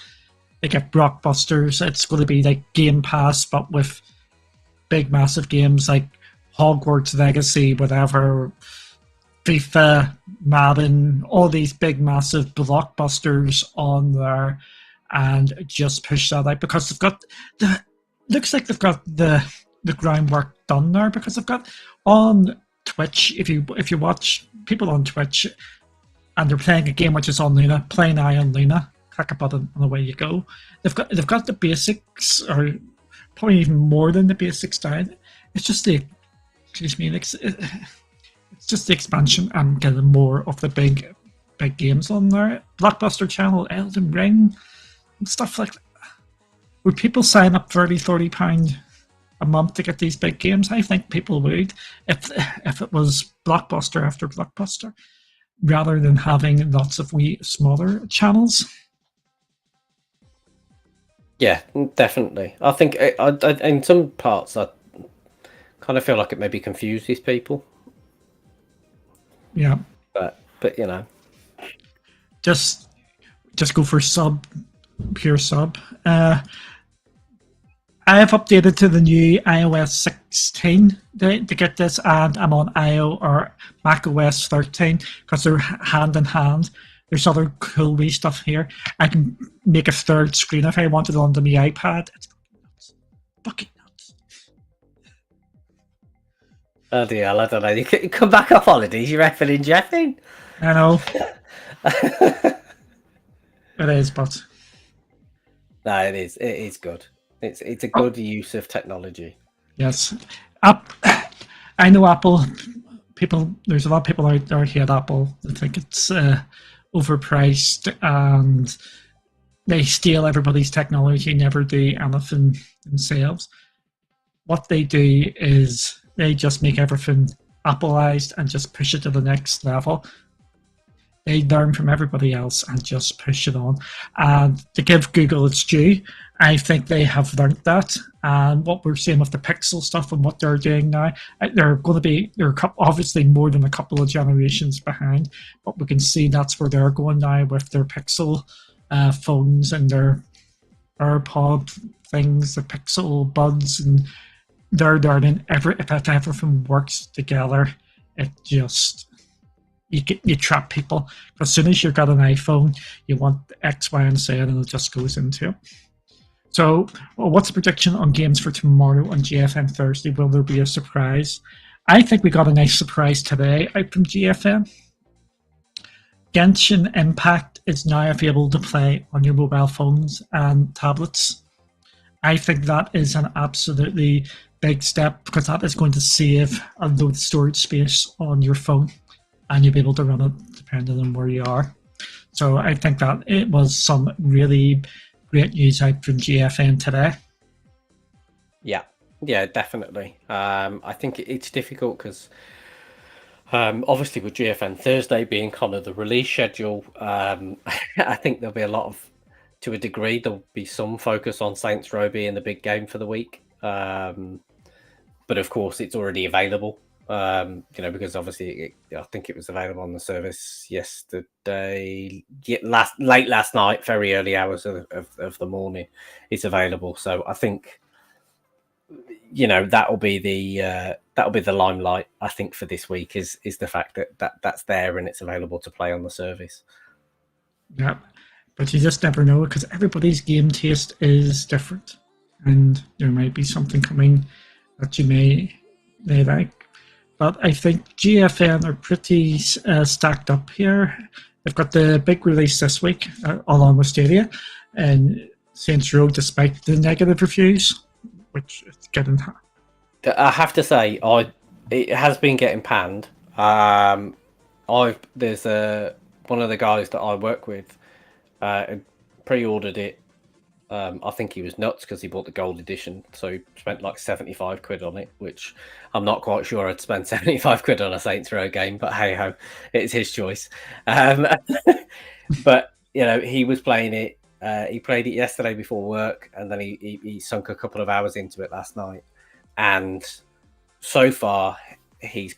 They get blockbusters. It's going to be like Game Pass, but with big massive games like Hogwarts Legacy, whatever, FIFA, Madden, all these big massive blockbusters on there, and just push that out, because they've got looks like they've got the the groundwork done there, because they've got on Twitch. If you watch people on Twitch and they're playing a game which is on Luna, play now on Luna, click a button and away you go. They've got the basics, or probably even more than the basics down. It's just the it's just the expansion and getting more of the big games on there. Blockbuster channel, Elden Ring, and stuff like that. Would people sign up for £30 a month to get these big games? I think people would, if it was blockbuster after blockbuster, rather than having lots of wee smaller channels.
Yeah, definitely. I think in some parts I kind of feel like it maybe confuses people.
Yeah,
but you know,
just go for pure sub. I have updated to the new iOS 16 to get this, and I'm on or Mac OS 13 because they're hand in hand. There's other cool wee stuff here. I can make a third screen if I wanted onto my iPad. It's fucking nuts.
Oh dear, I don't know. You come back off holidays, you're effing and jeffing.
I know. It is, but
no, it is. It is good. It's a good use of technology.
Yes, I know Apple people. There's a lot of people out there who hate Apple. They think it's overpriced and they steal everybody's technology, never do anything themselves. What they do is they just make everything Appleized and just push it to the next level. They learn from everybody else and just push it on. And to give Google its due, I think they have learned that. And what we're seeing with the Pixel stuff and what they're doing now, they're obviously more than a couple of generations behind, but we can see that's where they're going now with their Pixel phones and their AirPod things, the Pixel Buds, and they're learning if everything works together, it just you trap people. As soon as you've got an iPhone, you want X, Y, and Z, and it just goes into it. So, what's the prediction on games for tomorrow on GFN Thursday? Will there be a surprise? I think we got a nice surprise today out from GFN. Genshin Impact is now available to play on your mobile phones and tablets. I think that is an absolutely big step because that is going to save a load of storage space on your phone, and you'll be able to run it depending on where you are. So I think that it was some really great news out from GFN today.
Yeah, definitely. I think it's difficult because obviously with GFN Thursday being kind of the release schedule, I think there'll be a lot of, to a degree, there'll be some focus on Saints Row being the big game for the week. But of course, it's already available. Because obviously I think it was available on the service yesterday, late last night, very early hours of the morning. It's available, so I think that'll be the limelight. I think for this week is the fact that's there and it's available to play on the service.
Yeah, but you just never know because everybody's game taste is different, and there might be something coming that you may like. But I think GFN are pretty stacked up here. They've got the big release this week, along with Stadia, and Saints Row, despite the negative reviews, which is getting.
I have to say, it has been getting panned. There's one of the guys that I work with pre-ordered it. I think he was nuts because he bought the gold edition, so he spent like 75 quid on it, which I'm not quite sure I'd spend 75 quid on a Saints Row game, but hey ho, it's his choice. But he was playing it. He played it yesterday before work, and then he sunk a couple of hours into it last night. And so far, he's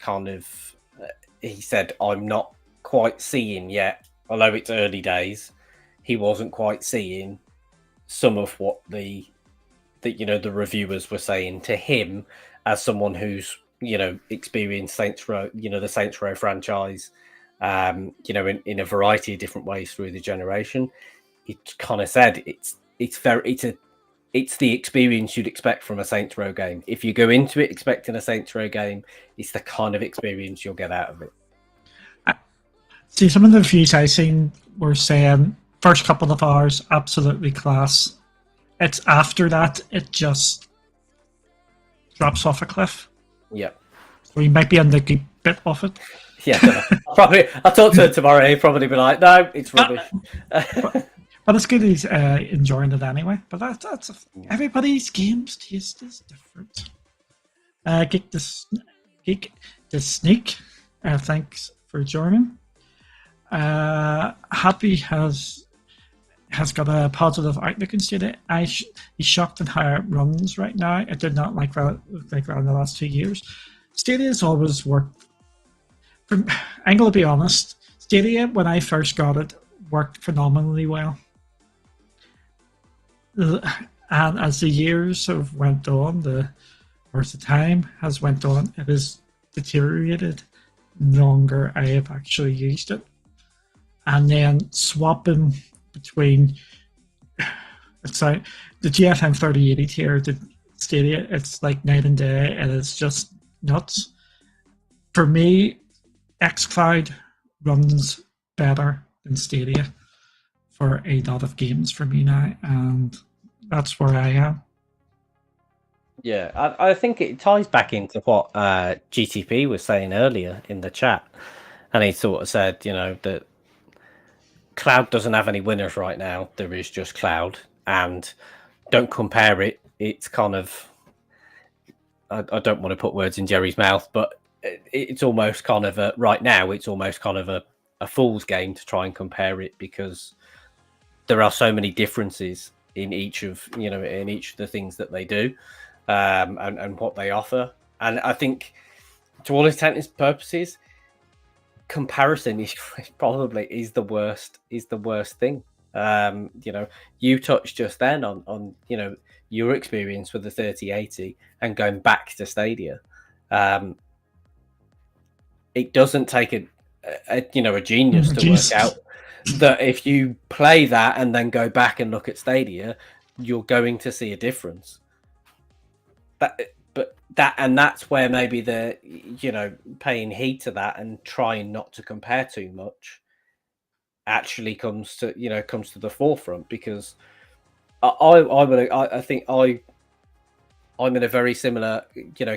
he said, I'm not quite seeing yet, although it's early days, he wasn't quite seeing some of what the reviewers were saying to him as someone who's experienced Saints Row, the Saints Row franchise, in a variety of different ways through the generation. He kind of said it's it's the experience you'd expect from a Saints Row game. If you go into it expecting a Saints Row game, it's the kind of experience you'll get out of it.
See, some of the reviews I seen were saying first couple of hours absolutely class. It's after that it just drops off a cliff.
Yeah.
So you might be on the good bit of it.
Yeah, I'll talk to her tomorrow. He'll probably be like, "No, it's rubbish."
But it's good he's enjoying it anyway. But that's everybody's games taste is different. Geek the Sneak, thanks for joining. Happy has got a positive outlook in Stadia. He's shocked at how it runs right now. It did not like that in the last 2 years. Stadia has always worked. I'm going to be honest. Stadia, when I first got it, worked phenomenally well. And as the years have went on, the time has went on, it has deteriorated the longer I have actually used it. And then swapping between it's like the GFM 3080 tier, the Stadia, it's like night and day, and it's just nuts. For me, xCloud runs better than Stadia for a lot of games for me now, and that's where I am.
Yeah, I think it ties back into what GTP was saying earlier in the chat, and he sort of said, that cloud doesn't have any winners right now. There is just cloud, and don't compare it. It's kind of, I don't want to put words in Jerry's mouth, but it's almost kind of right now. It's almost kind of a fool's game to try and compare it, because there are so many differences in each of the things that they do, and what they offer. And I think, to all intents and purposes, comparison is probably the worst thing. You touched just then on your experience with the 3080 and going back to Stadia. It doesn't take a genius to work out that if you play that and then go back and look at Stadia, you're going to see a difference. That's where maybe the paying heed to that and trying not to compare too much actually comes to the forefront, because I think I'm in a very similar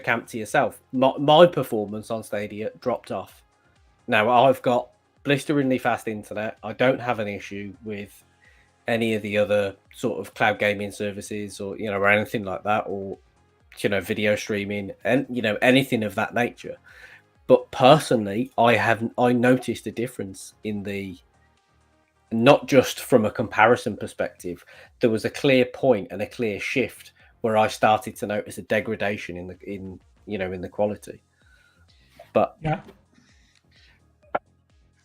camp to yourself. My performance on Stadia dropped off. Now I've got blisteringly fast internet. I don't have an issue with any of the other sort of cloud gaming services or or anything like that, or video streaming and anything of that nature. But personally, I noticed a difference in the, not just from a comparison perspective, there was a clear point and a clear shift where I started to notice a degradation in the quality. But
yeah,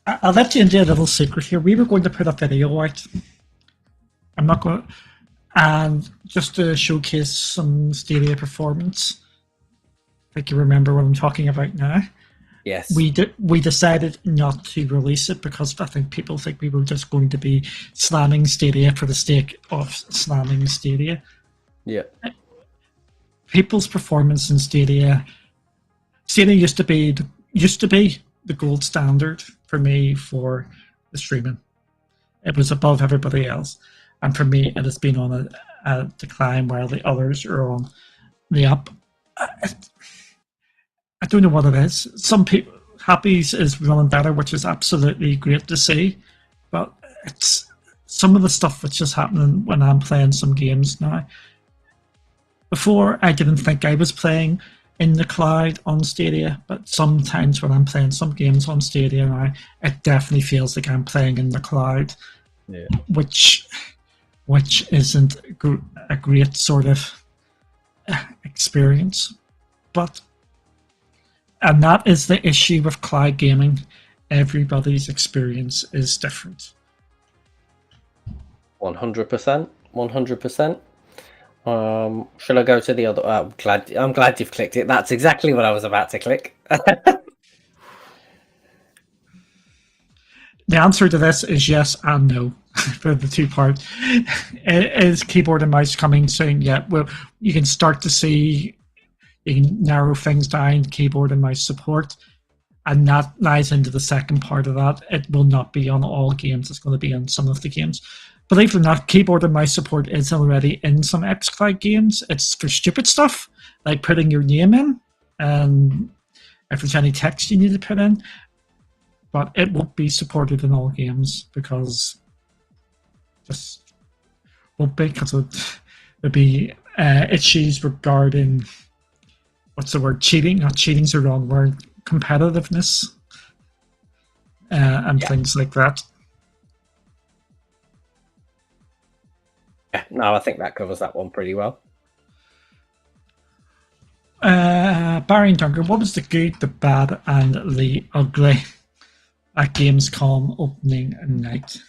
I'll let you into a little secret here. We were going to put a video out. I'm not going to, and just to showcase some Stadia performance. I think you remember what I'm talking about now.
Yes.
We decided not to release it because I think people think we were just going to be slamming Stadia for the sake of slamming Stadia.
Yeah.
People's performance in Stadia used to be the gold standard for me for the streaming. It was above everybody else. And for me, it has been on a decline while the others are on the up. I don't know what it is. Some people, Happy's is running better, which is absolutely great to see. But it's some of the stuff that's just happening when I'm playing some games now. Before, I didn't think I was playing in the cloud on Stadia, but sometimes when I'm playing some games on Stadia now, it definitely feels like I'm playing in the cloud, which isn't a great sort of experience. And that is the issue with cloud gaming. Everybody's experience is different.
100%. 100%. Shall I go to the other? I'm glad you've clicked it. That's exactly what I was about to click.
The answer to this is yes and no. for the 2 part, is keyboard and mouse coming soon? Yeah, well, you can start to see, you can narrow things down, keyboard and mouse support, and that lies into the second part of that. It will not be on all games, it's going to be on some of the games. Believe it or not, keyboard and mouse support is already in some xCloud games. It's for stupid stuff, like putting your name in, and if there's any text you need to put in. But it won't be supported in all games because just won't be, because there'll be issues regarding, what's the word, cheating? Not cheating's the wrong word, competitiveness, and things like that.
Yeah, no, I think that covers that one pretty well.
Barry and Duncan, what was the good, the bad, and the ugly at Gamescom opening night?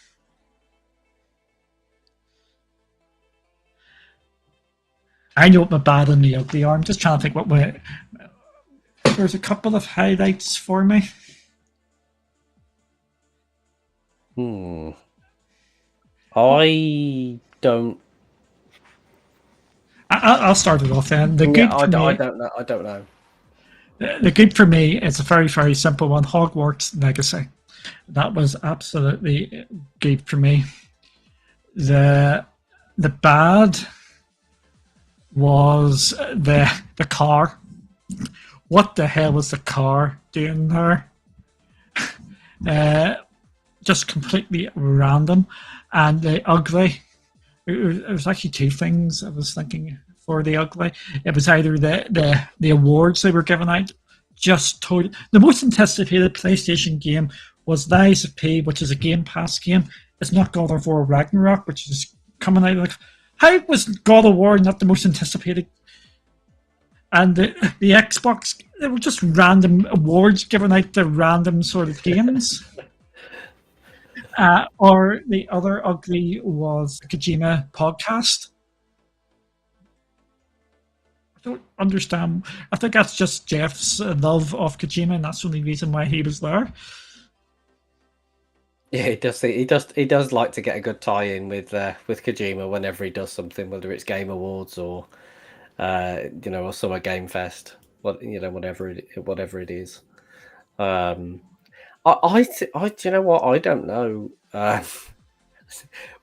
I know what my bad and the ugly are. I'm just trying to think what my... There's a couple of highlights for me.
I don't...
I'll start it off then.
I don't know.
The good for me is a very, very simple one, Hogwarts Legacy. That was absolutely good for me. The bad was the car. What the hell was the car doing there? Just completely random. And the ugly, there was actually 2 things I was thinking for the ugly. It was either the awards they were giving out, just totally. The most anticipated PlayStation game was Lies of P, which is a Game Pass game. It's not God of War Ragnarok, which is coming out. Like, how was God of War not the most anticipated? And the Xbox, they were just random awards given out to random sort of games. Or the other ugly was the Kojima podcast. I don't understand. I think that's just Jeff's love of Kojima, and that's the only reason why he was there.
Yeah, he does like to get a good tie-in with Kojima whenever he does something, whether it's Game Awards or or Summer Game Fest, whatever it is. Do you know what? I don't know.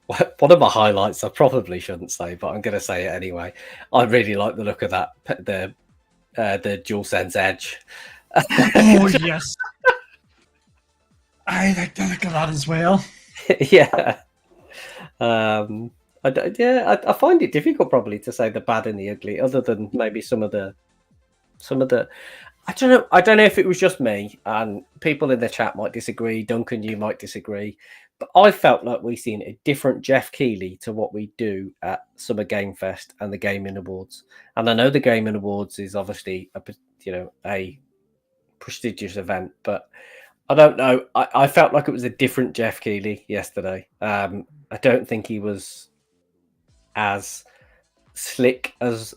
One of my highlights, I probably shouldn't say, but I'm going to say it anyway. I really like the look of that, the DualSense Edge.
Oh yes, I like the look of that as well.
Yeah. I find it difficult probably to say the bad and the ugly, other than maybe some of the. I don't know if it was just me, and people in the chat might disagree. Duncan, you might disagree, but I felt like we've seen a different Jeff Keighley to what we do at Summer Game Fest and the Gaming Awards. And I know the Gaming Awards is obviously a prestigious event, but I don't know. I felt like it was a different Jeff Keighley yesterday. I don't think he was as slick as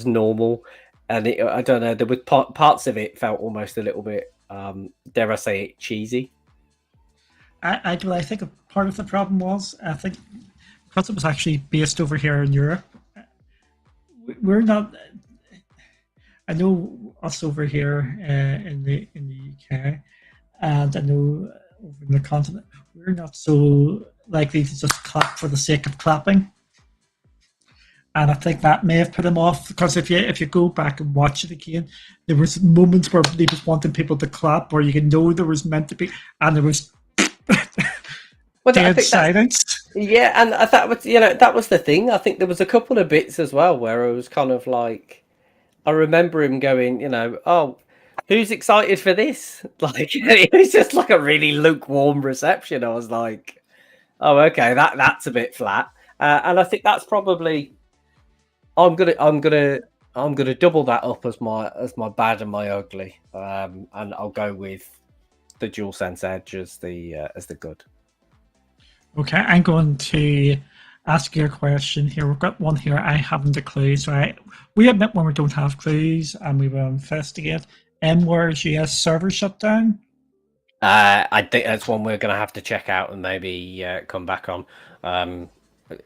normal. And I don't know, there were parts of it felt almost a little bit, dare I say it, cheesy.
I think a part of the problem was, I think, because it was actually based over here in Europe, we're not. I know us over here in the UK, and I know over in the continent, we're not so likely to just clap for the sake of clapping. And I think that may have put him off, because if you go back and watch it again, there was moments where he was wanting people to clap, where you can know there was meant to be, and there was dead silence.
Yeah, and that was the thing. I think there was a couple of bits as well where it was kind of like, I remember him going, oh, who's excited for this? Like, it was just like a really lukewarm reception. I was like, oh, okay, that's a bit flat. And I think that's probably. I'm gonna double that up as my bad and my ugly, and I'll go with the DualSense Edge as the good.
Okay, I'm going to ask you a question here. We've got one here. I haven't a clue, so we admit when we don't have clues, and we will investigate. Where's US server shutdown?
I think that's one we're going to have to check out and maybe come back on.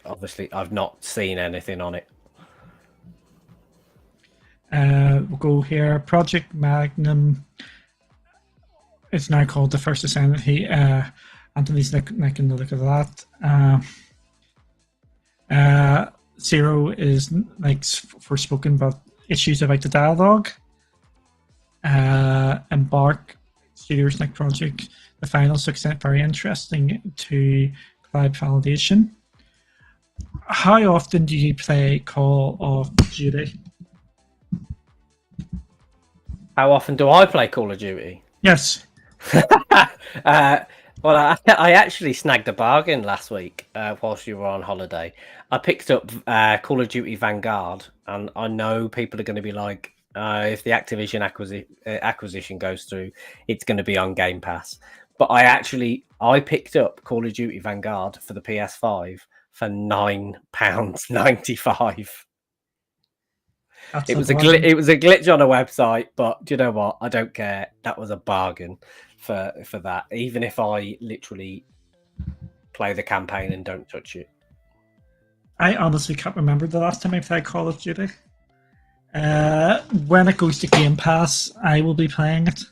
Obviously, I've not seen anything on it.
We'll go here. Project Magnum. It's now called the First Ascent. Anthony's making a look at that. Zero is like forspoken, but issues about the dialogue. Embark, Studios Next Project. The final success, very interesting to cloud validation. How often do you play Call of Duty?
How often do I play Call of Duty?
Yes.
Well, I actually snagged a bargain last week whilst you were on holiday. I picked up Call of Duty Vanguard, and I know people are going to be like, if the Activision acquisition goes through, it's going to be on Game Pass. But I picked up Call of Duty Vanguard for the PS5 for £9.95. It was a glitch on a website, but do you know what? I don't care. That was a bargain for that. Even if I literally play the campaign and don't touch it.
I honestly can't remember the last time I played Call of Duty. When it goes to Game Pass, I will be playing it.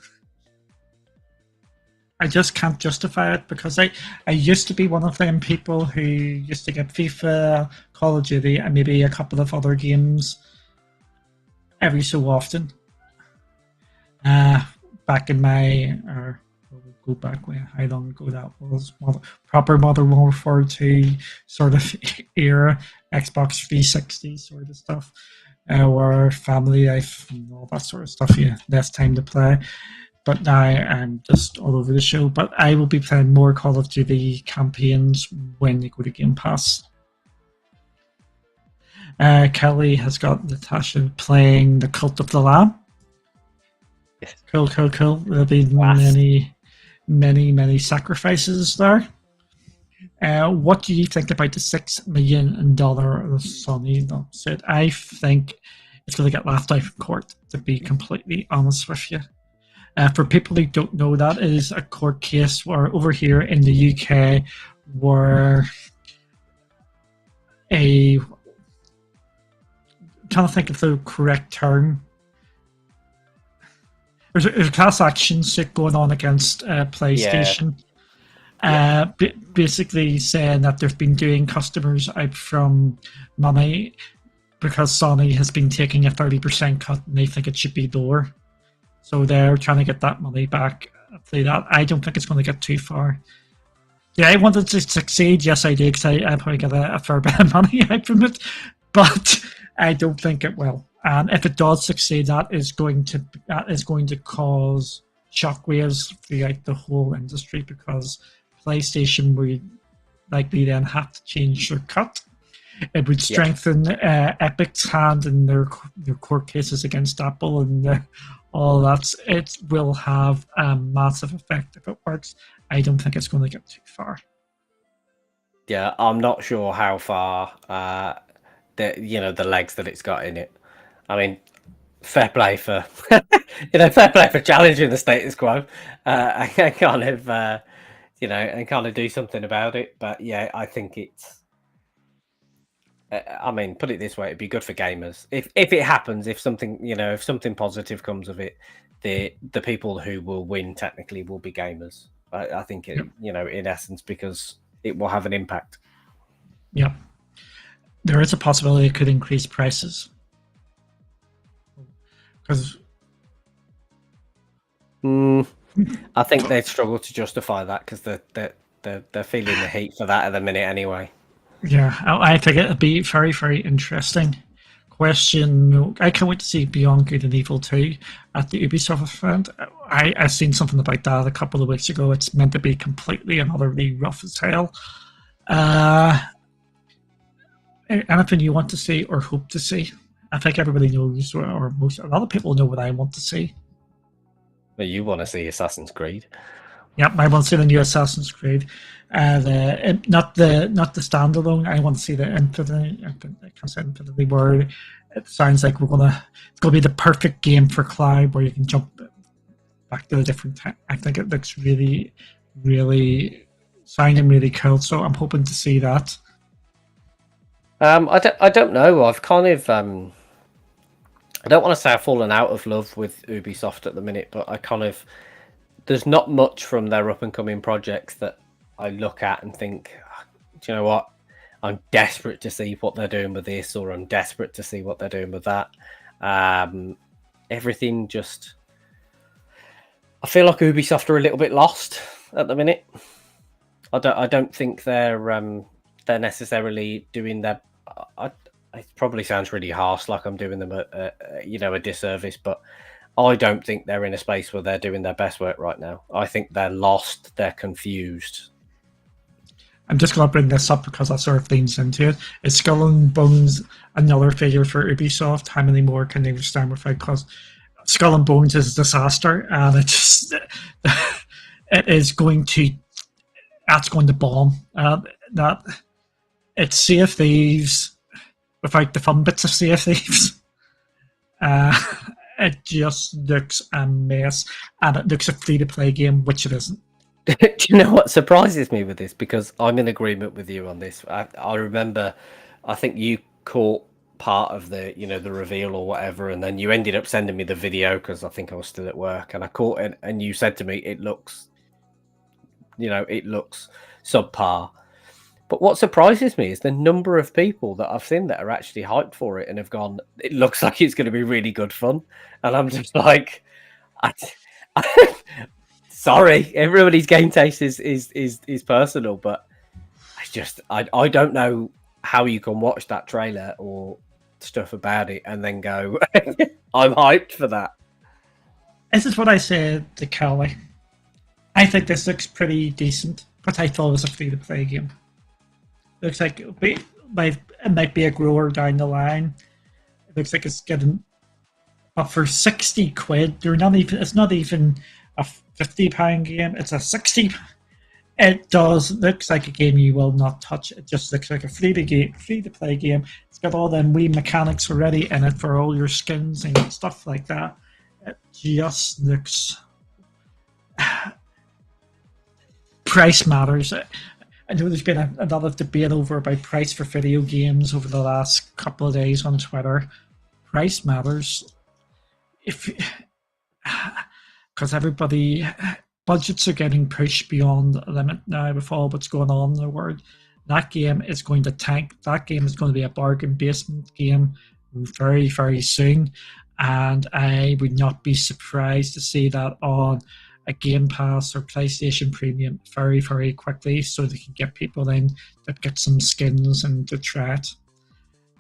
I just can't justify it because I used to be one of them people who used to get FIFA, Call of Duty, and maybe a couple of other games every so often. Back in we'll go back how long ago that was. Proper Modern Warfare 2 sort of era, Xbox 360 sort of stuff, where family life and all that sort of stuff, less time to play. But now I'm just all over the show. But I will be playing more Call of Duty campaigns when you go to Game Pass. Kelly has got Natasha playing The Cult of the Lamb.
Yes.
Cool. There'll be many sacrifices there. What do you think about the $6 million Sony lawsuit? I think it's going to get laughed out of court, to be completely honest with you. For people who don't know, that is a court case where over here in the UK, where trying to think of the correct term. There's a class action suit going on against PlayStation. Yeah. Basically saying that they've been doing customers out from money because Sony has been taking a 30% cut and they think it should be lower. So they're trying to get that money back. I don't think it's going to get too far. Yeah, I wanted to succeed. Yes, I did, because I probably get a fair bit of money out from it. But I don't think it will. And if it does succeed, that is going to cause shockwaves throughout the whole industry, because PlayStation would likely then have to change their cut. It would strengthen Epic's hand in their court cases against Apple and all that. It will have a massive effect if it works. I don't think it's going to get too far.
Yeah, I'm not sure how far the legs that it's got in it. I mean, fair play for fair play for challenging the status quo. I kind of and kind of do something about it. But yeah, I think it's. I mean, put it this way: it'd be good for gamers if it happens. If something positive comes of it, the people who will win technically will be gamers. I think it, in essence, because it will have an impact.
Yeah, there is a possibility it could increase prices. Because
I think they'd struggle to justify that because they're feeling the heat for that at the minute anyway.
Yeah, I think it'll be very, very interesting. Question: I can't wait to see Beyond Good and Evil 2 at the Ubisoft event. I seen something about that a couple of weeks ago. It's meant to be completely and utterly rough as hell. Anything you want to see or hope to see? I think everybody knows, or a lot of people know what I want to see.
Well, you want to see Assassin's Creed?
Yep, I want to see the new Assassin's Creed. Not the standalone. I want to see the Infinity. I can't say Infinity word. It sounds like it's gonna be the perfect game for cloud where you can jump back to a different time. I think it looks really, really sounding really cool. So I'm hoping to see that.
I don't know. I've kind of I don't want to say I've fallen out of love with Ubisoft at the minute, but I kind of there's not much from their up and coming projects that I look at and think, do you know what? I'm desperate to see what they're doing with this, or I'm desperate to see what they're doing with that. Everything just, I feel like Ubisoft are a little bit lost at the minute. I don't think they're necessarily doing their. It probably sounds really harsh, like I'm doing them a disservice, but I don't think they're in a space where they're doing their best work right now. I think they're lost, they're confused.
I'm just going to bring this up because that sort of leans into it. Is Skull and Bones another failure for Ubisoft? How many more can they withstand with it? Because Skull and Bones is a disaster, and it is going to bomb. That it's Sea of Thieves without the fun bits of Sea of Thieves. It just looks a mess, and it looks a free-to-play game, which it isn't.
Do you know what surprises me with this? Because I'm in agreement with you on this. I remember, I think you caught part of the reveal or whatever, and then you ended up sending me the video because I think I was still at work, and I caught it, and you said to me, it looks subpar. But what surprises me is the number of people that I've seen that are actually hyped for it and have gone, it looks like it's going to be really good fun. And I'm just like, sorry, everybody's game taste is personal, but I don't know how you can watch that trailer or stuff about it and then go, I'm hyped for that.
This is what I said to Kelly. I think this looks pretty decent, but I thought it was a free-to-play game. Looks like it might be a grower down the line. It looks like it's getting up for 60 quid. It's not even a £50 game. It's a 60. It looks like a game you will not touch. It just looks like a free-to-play game. It's got all them wee mechanics already in it for all your skins and stuff like that. It just looks. Price matters. I know there's been a lot of debate about price for video games over the last couple of days on Twitter. Price matters. Because everybody, budgets are getting pushed beyond the limit now with all what's going on in the world. That game is going to tank. That game is going to be a bargain basement game very, very soon. And I would not be surprised to see that on a Game Pass or PlayStation Premium very, very quickly so they can get people in to get some skins and to try it.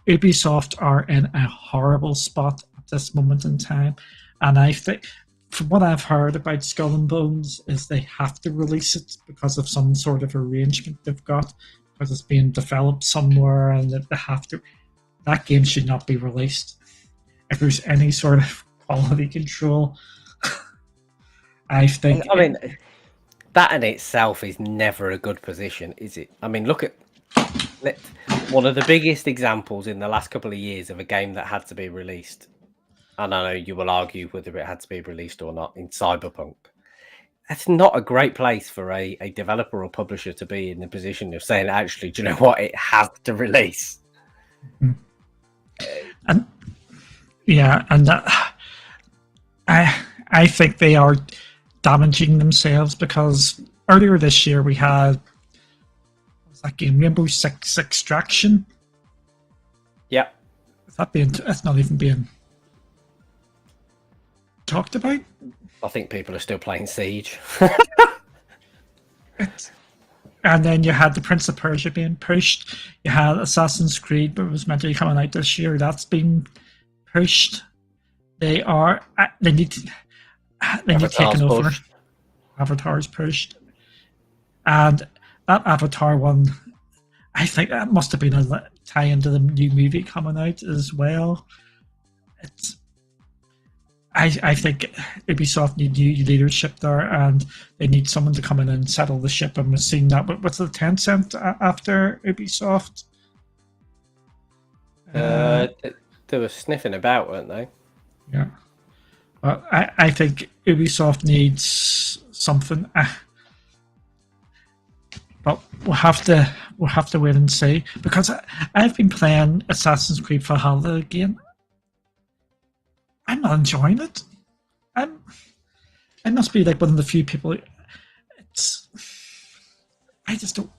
Ubisoft are in a horrible spot at this moment in time. And I think, from what I've heard about Skull and Bones, is they have to release it because of some sort of arrangement they've got, because it's being developed somewhere and that they have to. That game should not be released. If there's any sort of quality control, I think.
I mean, that in itself is never a good position, is it? I mean, look at one of the biggest examples in the last couple of years of a game that had to be released. And I know you will argue whether it had to be released or not in Cyberpunk. That's not a great place for a developer or publisher to be in the position of saying, actually, do you know what? It has to release.
And yeah, and I think they are damaging themselves because earlier this year we had, what was that game, Rainbow Six Extraction?
Yeah.
That's not even being talked about.
I think people are still playing Siege.
And then you had the Prince of Persia being pushed. You had Assassin's Creed, but it was meant to be coming out this year. That's been pushed. They need taken over.
Pushed.
Avatar's pushed. And that Avatar one, I think that must have been a tie into the new movie coming out as well. I think Ubisoft need new leadership there, and they need someone to come in and settle the ship. And we're seeing that. What's the Tencent after Ubisoft?
They were sniffing about, weren't they?
Yeah. I think Ubisoft needs something. But we'll have to wait and see, because I've been playing Assassin's Creed Valhalla again. I'm not enjoying it. I'm I must be like one of the few people. It's I just don't.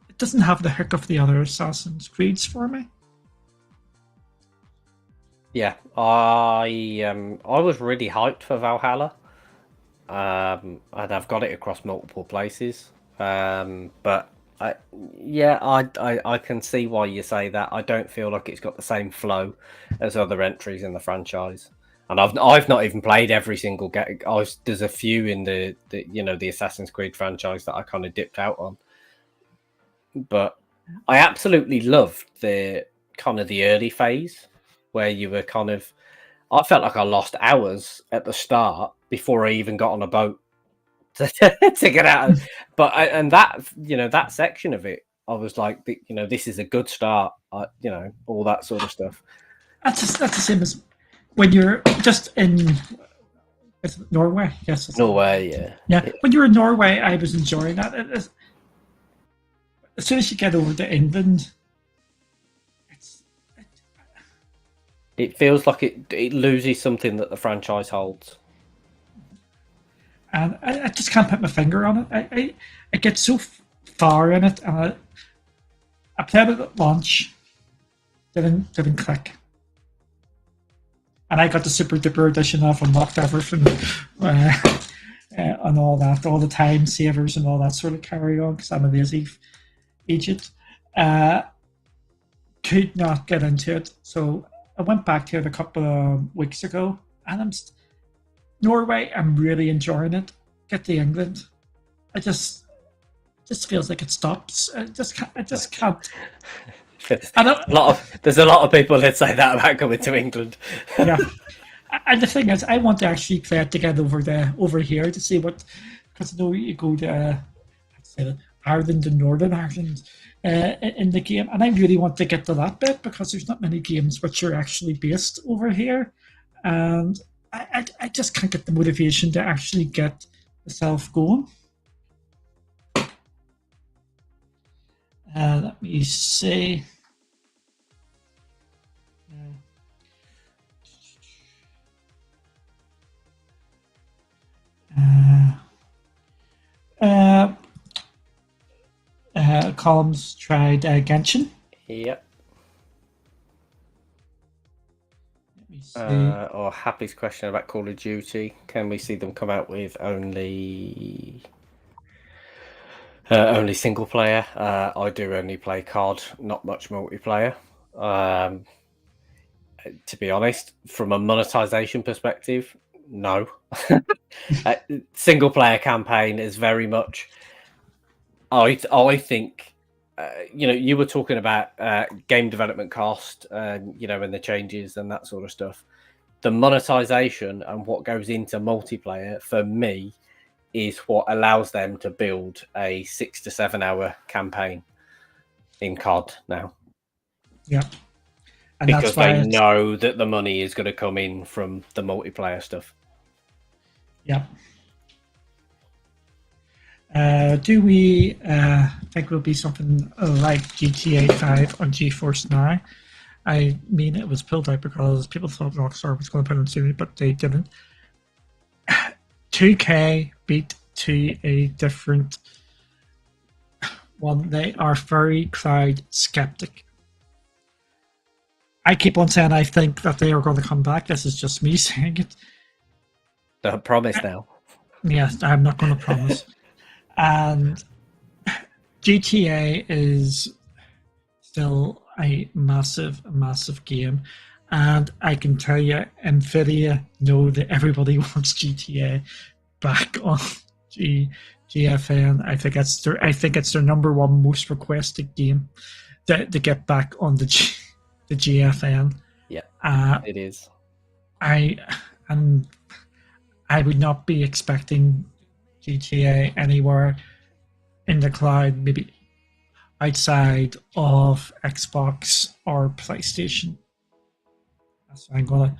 It doesn't have the hook of the other Assassin's Creeds for me.
Yeah, I was really hyped for Valhalla, and I've got it across multiple places. But I can see why you say that. I don't feel like it's got the same flow as other entries in the franchise, and I've not even played every single game. There's a few in the Assassin's Creed franchise that I kind of dipped out on, but I absolutely loved the kind of the early phase where you were kind of. I felt like I lost hours at the start before I even got on a boat to get out. And that section of it, I was like, this is a good start. All that sort of stuff.
That's the same as when you're just in Norway. Yes, it's
Norway, yeah.
Yeah, when you're in Norway, I was enjoying that. As soon as you get over to England,
it feels like it loses something that the franchise holds.
And I just can't put my finger on it. I get so far in it, and I played it at launch, didn't click, and I got the super duper edition of unlocked everything, and all that, all the time savers and all that sort of carry on, because I'm a lazy agent. Could not get into it, so I went back to it a couple of weeks ago, and Norway, I'm really enjoying it. Get to England, I just feels like it stops. I just can't.
There's a lot of people that say that about coming to England.
Yeah, and the thing is, I want to actually play it to get over here to see what, because I know you go to Ireland and Northern Ireland in the game, and I really want to get to that bit, because there's not many games which are actually based over here, and I just can't get the motivation to actually get myself going. Let me see. Columns tried Genshin.
Yep.
Let me see.
Or Happy's question about Call of Duty. Can we see them come out with only single player? I do only play COD, not much multiplayer. To be honest, from a monetization perspective, no. Single player campaign is very much. I think, you were talking about game development cost, and the changes and that sort of stuff. The monetization and what goes into multiplayer for me is what allows them to build a 6 to 7 hour campaign in COD now.
Yeah. And
because they know that the money is going to come in from the multiplayer stuff.
Yeah. Do we think it will be something like GTA 5 on Geforce now? I mean, it was pulled out because people thought Rockstar was going to put it soon, but they didn't. 2K beat to a different one. They are very cloud skeptic. I keep on saying I think that they are going to come back. This is just me saying it.
Don't promise now.
Yes, I'm not going to promise. And GTA is still a massive, massive game. And I can tell you, Nvidia know that everybody wants GTA back on GFN. I think it's their number one most requested game to get back on the GFN.
Yeah, it is.
I would not be expecting GTA anywhere in the cloud, maybe outside of Xbox or PlayStation. That's what I'm gonna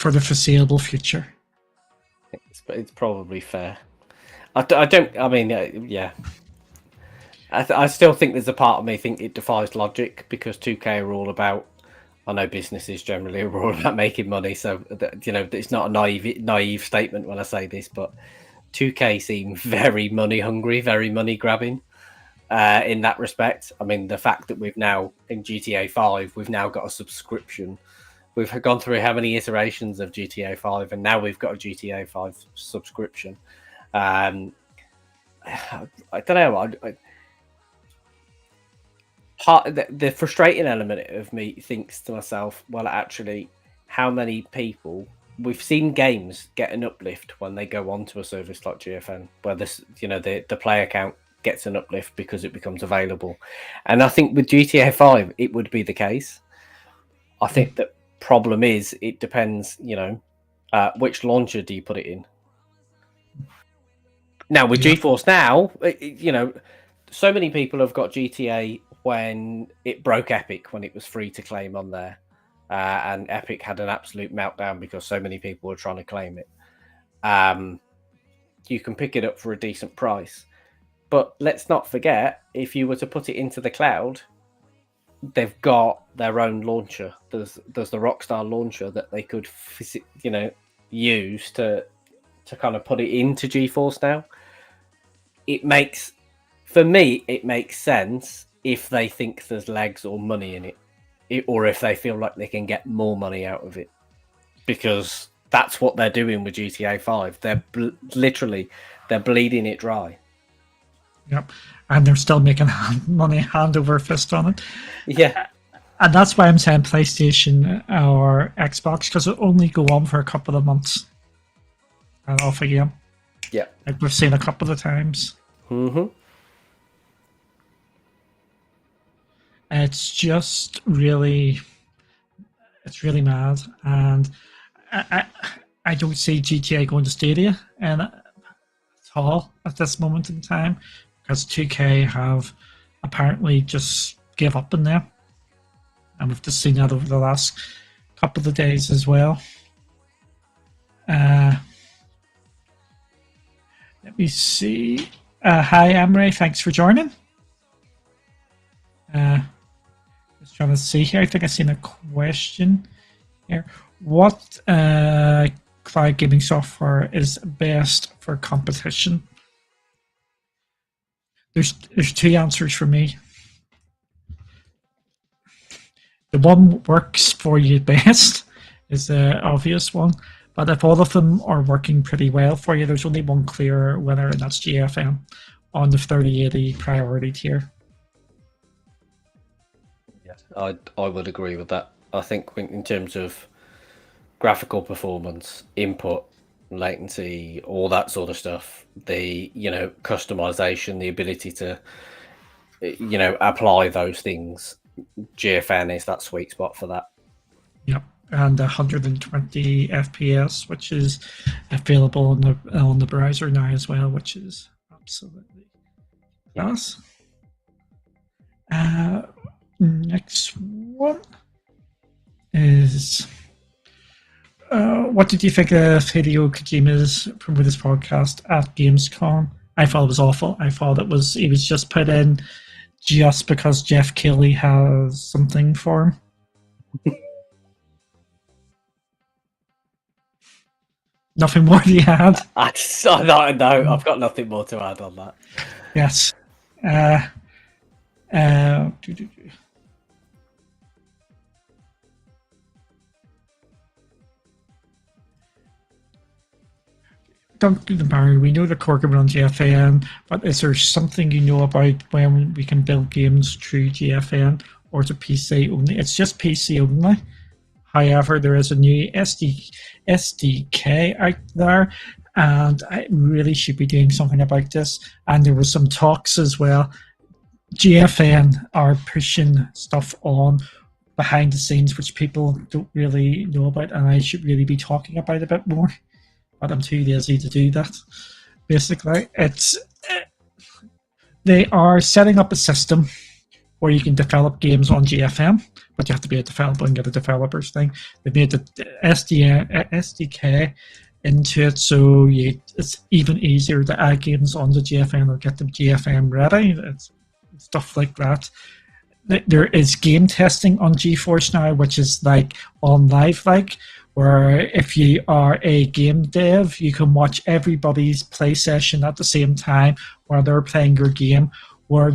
for the foreseeable future.
It's probably fair. I don't. I mean, yeah. I still think there's a part of me think it defies logic because 2K are all about. I know businesses generally are all about making money, so it's not a naive statement when I say this, but 2K seem very money hungry, very money grabbing. In that respect, I mean, the fact that we've now in GTA 5, we've now got a subscription. We've gone through how many iterations of GTA 5, and now we've got a GTA 5 subscription. I don't know. The frustrating element of me thinks to myself, well, actually, how many people we've seen games get an uplift when they go onto a service like GFN, where the player count gets an uplift because it becomes available. And I think with GTA 5, it would be the case. I think the problem is it depends, which launcher do you put it in? Now, with Geforce now, so many people have got GTA when it broke Epic, when it was free to claim on there. And Epic had an absolute meltdown because so many people were trying to claim it. You can pick it up for a decent price. But let's not forget, if you were to put it into the cloud, they've got their own launcher. There's the Rockstar launcher that they could, use to kind of put it into GeForce now. For me, it makes sense if they think there's legs or money in it, or if they feel like they can get more money out of it, because that's what they're doing with GTA 5. They're literally bleeding it dry.
Yep, and they're still making money hand over fist on it.
Yeah,
and that's why I'm saying PlayStation or Xbox, because it'll only go on for a couple of months and off again.
Yeah,
like we've seen a couple of times.
Mm-hmm.
It's just really, it's really mad, and I don't see GTA going to Stadia and at all at this moment in time, because 2K have apparently just gave up in there, and we've just seen that over the last couple of days as well. Let me see. Hi, Emre. Thanks for joining. Just trying to see here. I think I've seen a question here. What cloud gaming software is best for competition? There's two answers for me. The one works for you best is the obvious one, but if all of them are working pretty well for you, there's only one clear winner, and that's GFN on the 3080 priority tier.
Yes, I would agree with that. I think in terms of graphical performance, input, latency, all that sort of stuff, the customization, the ability to apply those things, GFN is that sweet spot for that.
Yep, and 120 FPS, which is available on the browser now as well, which is absolutely nice. Next one is what did you think of Hideo Kojima's this podcast at Gamescom? I thought it was awful. I thought he was just put in just because Jeff Keighley has something for him. Nothing more to add?
No, I've got nothing more to add on that.
Yes. Duncan Barry, we know the Corgan on GFN, but is there something you know about when we can build games through GFN, or is it PC only? It's just PC only. However, there is a new SDK out there, and I really should be doing something about this. And there was some talks as well. GFN are pushing stuff on behind the scenes, which people don't really know about, and I should really be talking about a bit more. But I'm too lazy to do that. Basically, they are setting up a system where you can develop games on GFN, but you have to be a developer and get a developer's thing. They made the SDK into it, so it's even easier to add games on the GFN or get the GFN ready. It's stuff like that. There is game testing on Geforce now, which is like on live, like where if you are a game dev, you can watch everybody's play session at the same time while they're playing your game. Where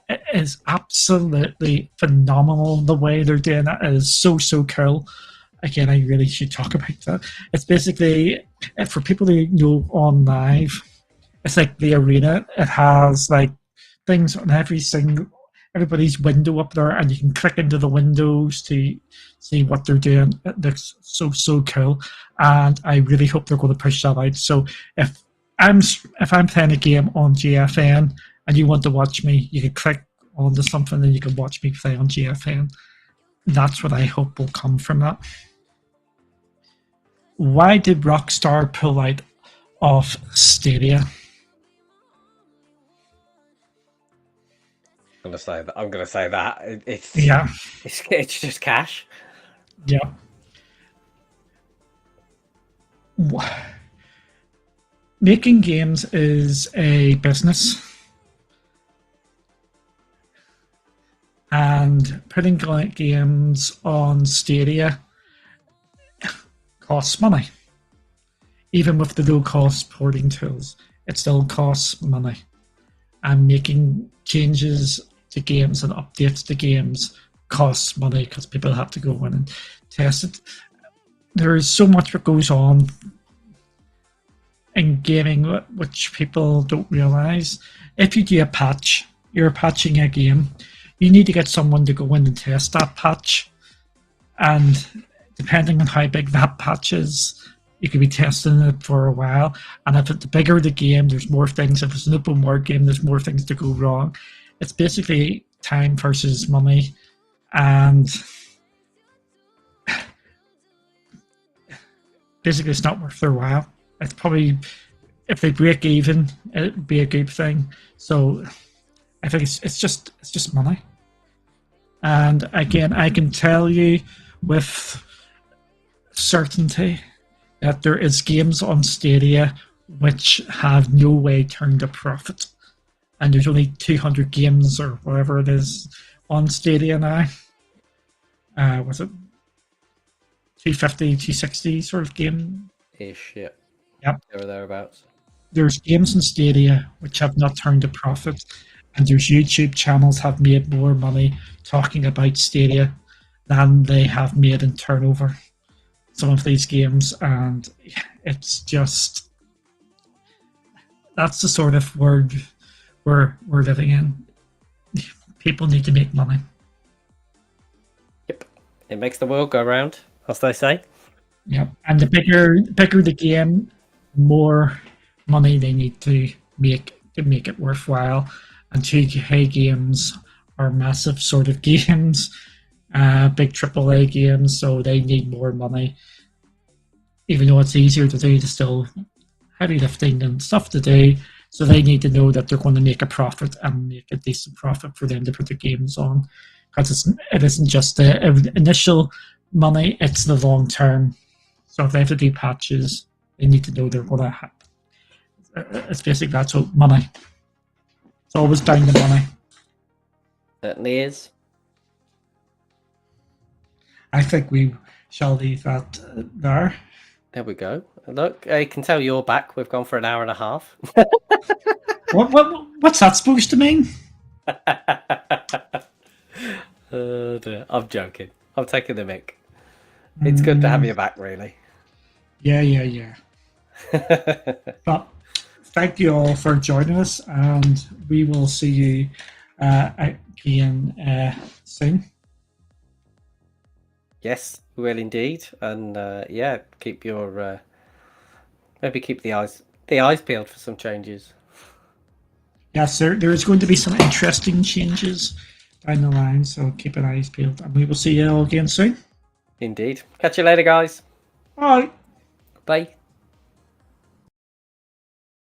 it is absolutely phenomenal the way they're doing it. It is so cool. Again, I really should talk about that. It's basically, for people who know on live, it's like the arena. It has like things on everybody's window up there, and you can click into the windows to see what they're doing. It looks so cool, and I really hope they're going to push that out. So if I'm playing a game on GFN and you want to watch me, you can click onto something and you can watch me play on GFN. That's what I hope will come from that. Why did Rockstar pull out of Stadia?
I'm gonna say that it's just cash.
Yeah. Making games is a business, and putting games on Stadia costs money. Even with the low-cost porting tools, it still costs money. And making changes to games and updates to games costs money because people have to go in and test it. There is so much that goes on in gaming which people don't realize. If you do a patch, you're patching a game, you need to get someone to go in and test that patch. And depending on how big that patch is, you could be testing it for a while. And if it's bigger the game, there's more things. If it's an open world game, there's more things to go wrong. It's basically time versus money. And basically it's not worth their while. It's probably, if they break even, it'd be a good thing. So I think it's just money. And again, I can tell you with certainty that there is games on Stadia which have no way turned a profit. And there's only 200 games or whatever it is on Stadia now. Was it 250, 260 sort of game?
Ish, yeah.
Yep.
There or thereabouts.
There's games in Stadia which have not turned a profit, and there's YouTube channels have made more money talking about Stadia than they have made in turnover. Some of these games, and it's just, that's the sort of world we're living in. People need to make money.
Yep, it makes the world go round, as they say.
Yep, and the bigger the game, more money they need to make it worthwhile. And 2K games are massive sort of games, big AAA games, so they need more money. Even though it's easier to do, there's still heavy lifting and stuff to do. So they need to know that they're going to make a profit and make a decent profit for them to put their games on. Because it isn't just the initial money, it's the long term. So if they have to do patches, they need to know they're going to have. It's basically that's all money. It's always down to money.
Certainly is.
I think we shall leave that there.
There we go. Look, I can tell you're back. We've gone for an hour and a half.
What's that supposed to mean?
Dear. I'm joking. I'm taking the mick. It's good to have you back, really.
Yeah. But thank you all for joining us, and we will see you again soon.
Yes, we will indeed. And yeah, keep your maybe keep the eyes peeled for some changes.
Yes, there is going to be some interesting changes down the line, so keep an eyes peeled, and we will see you all again soon.
Indeed. Catch you later, guys.
Bye.
Bye.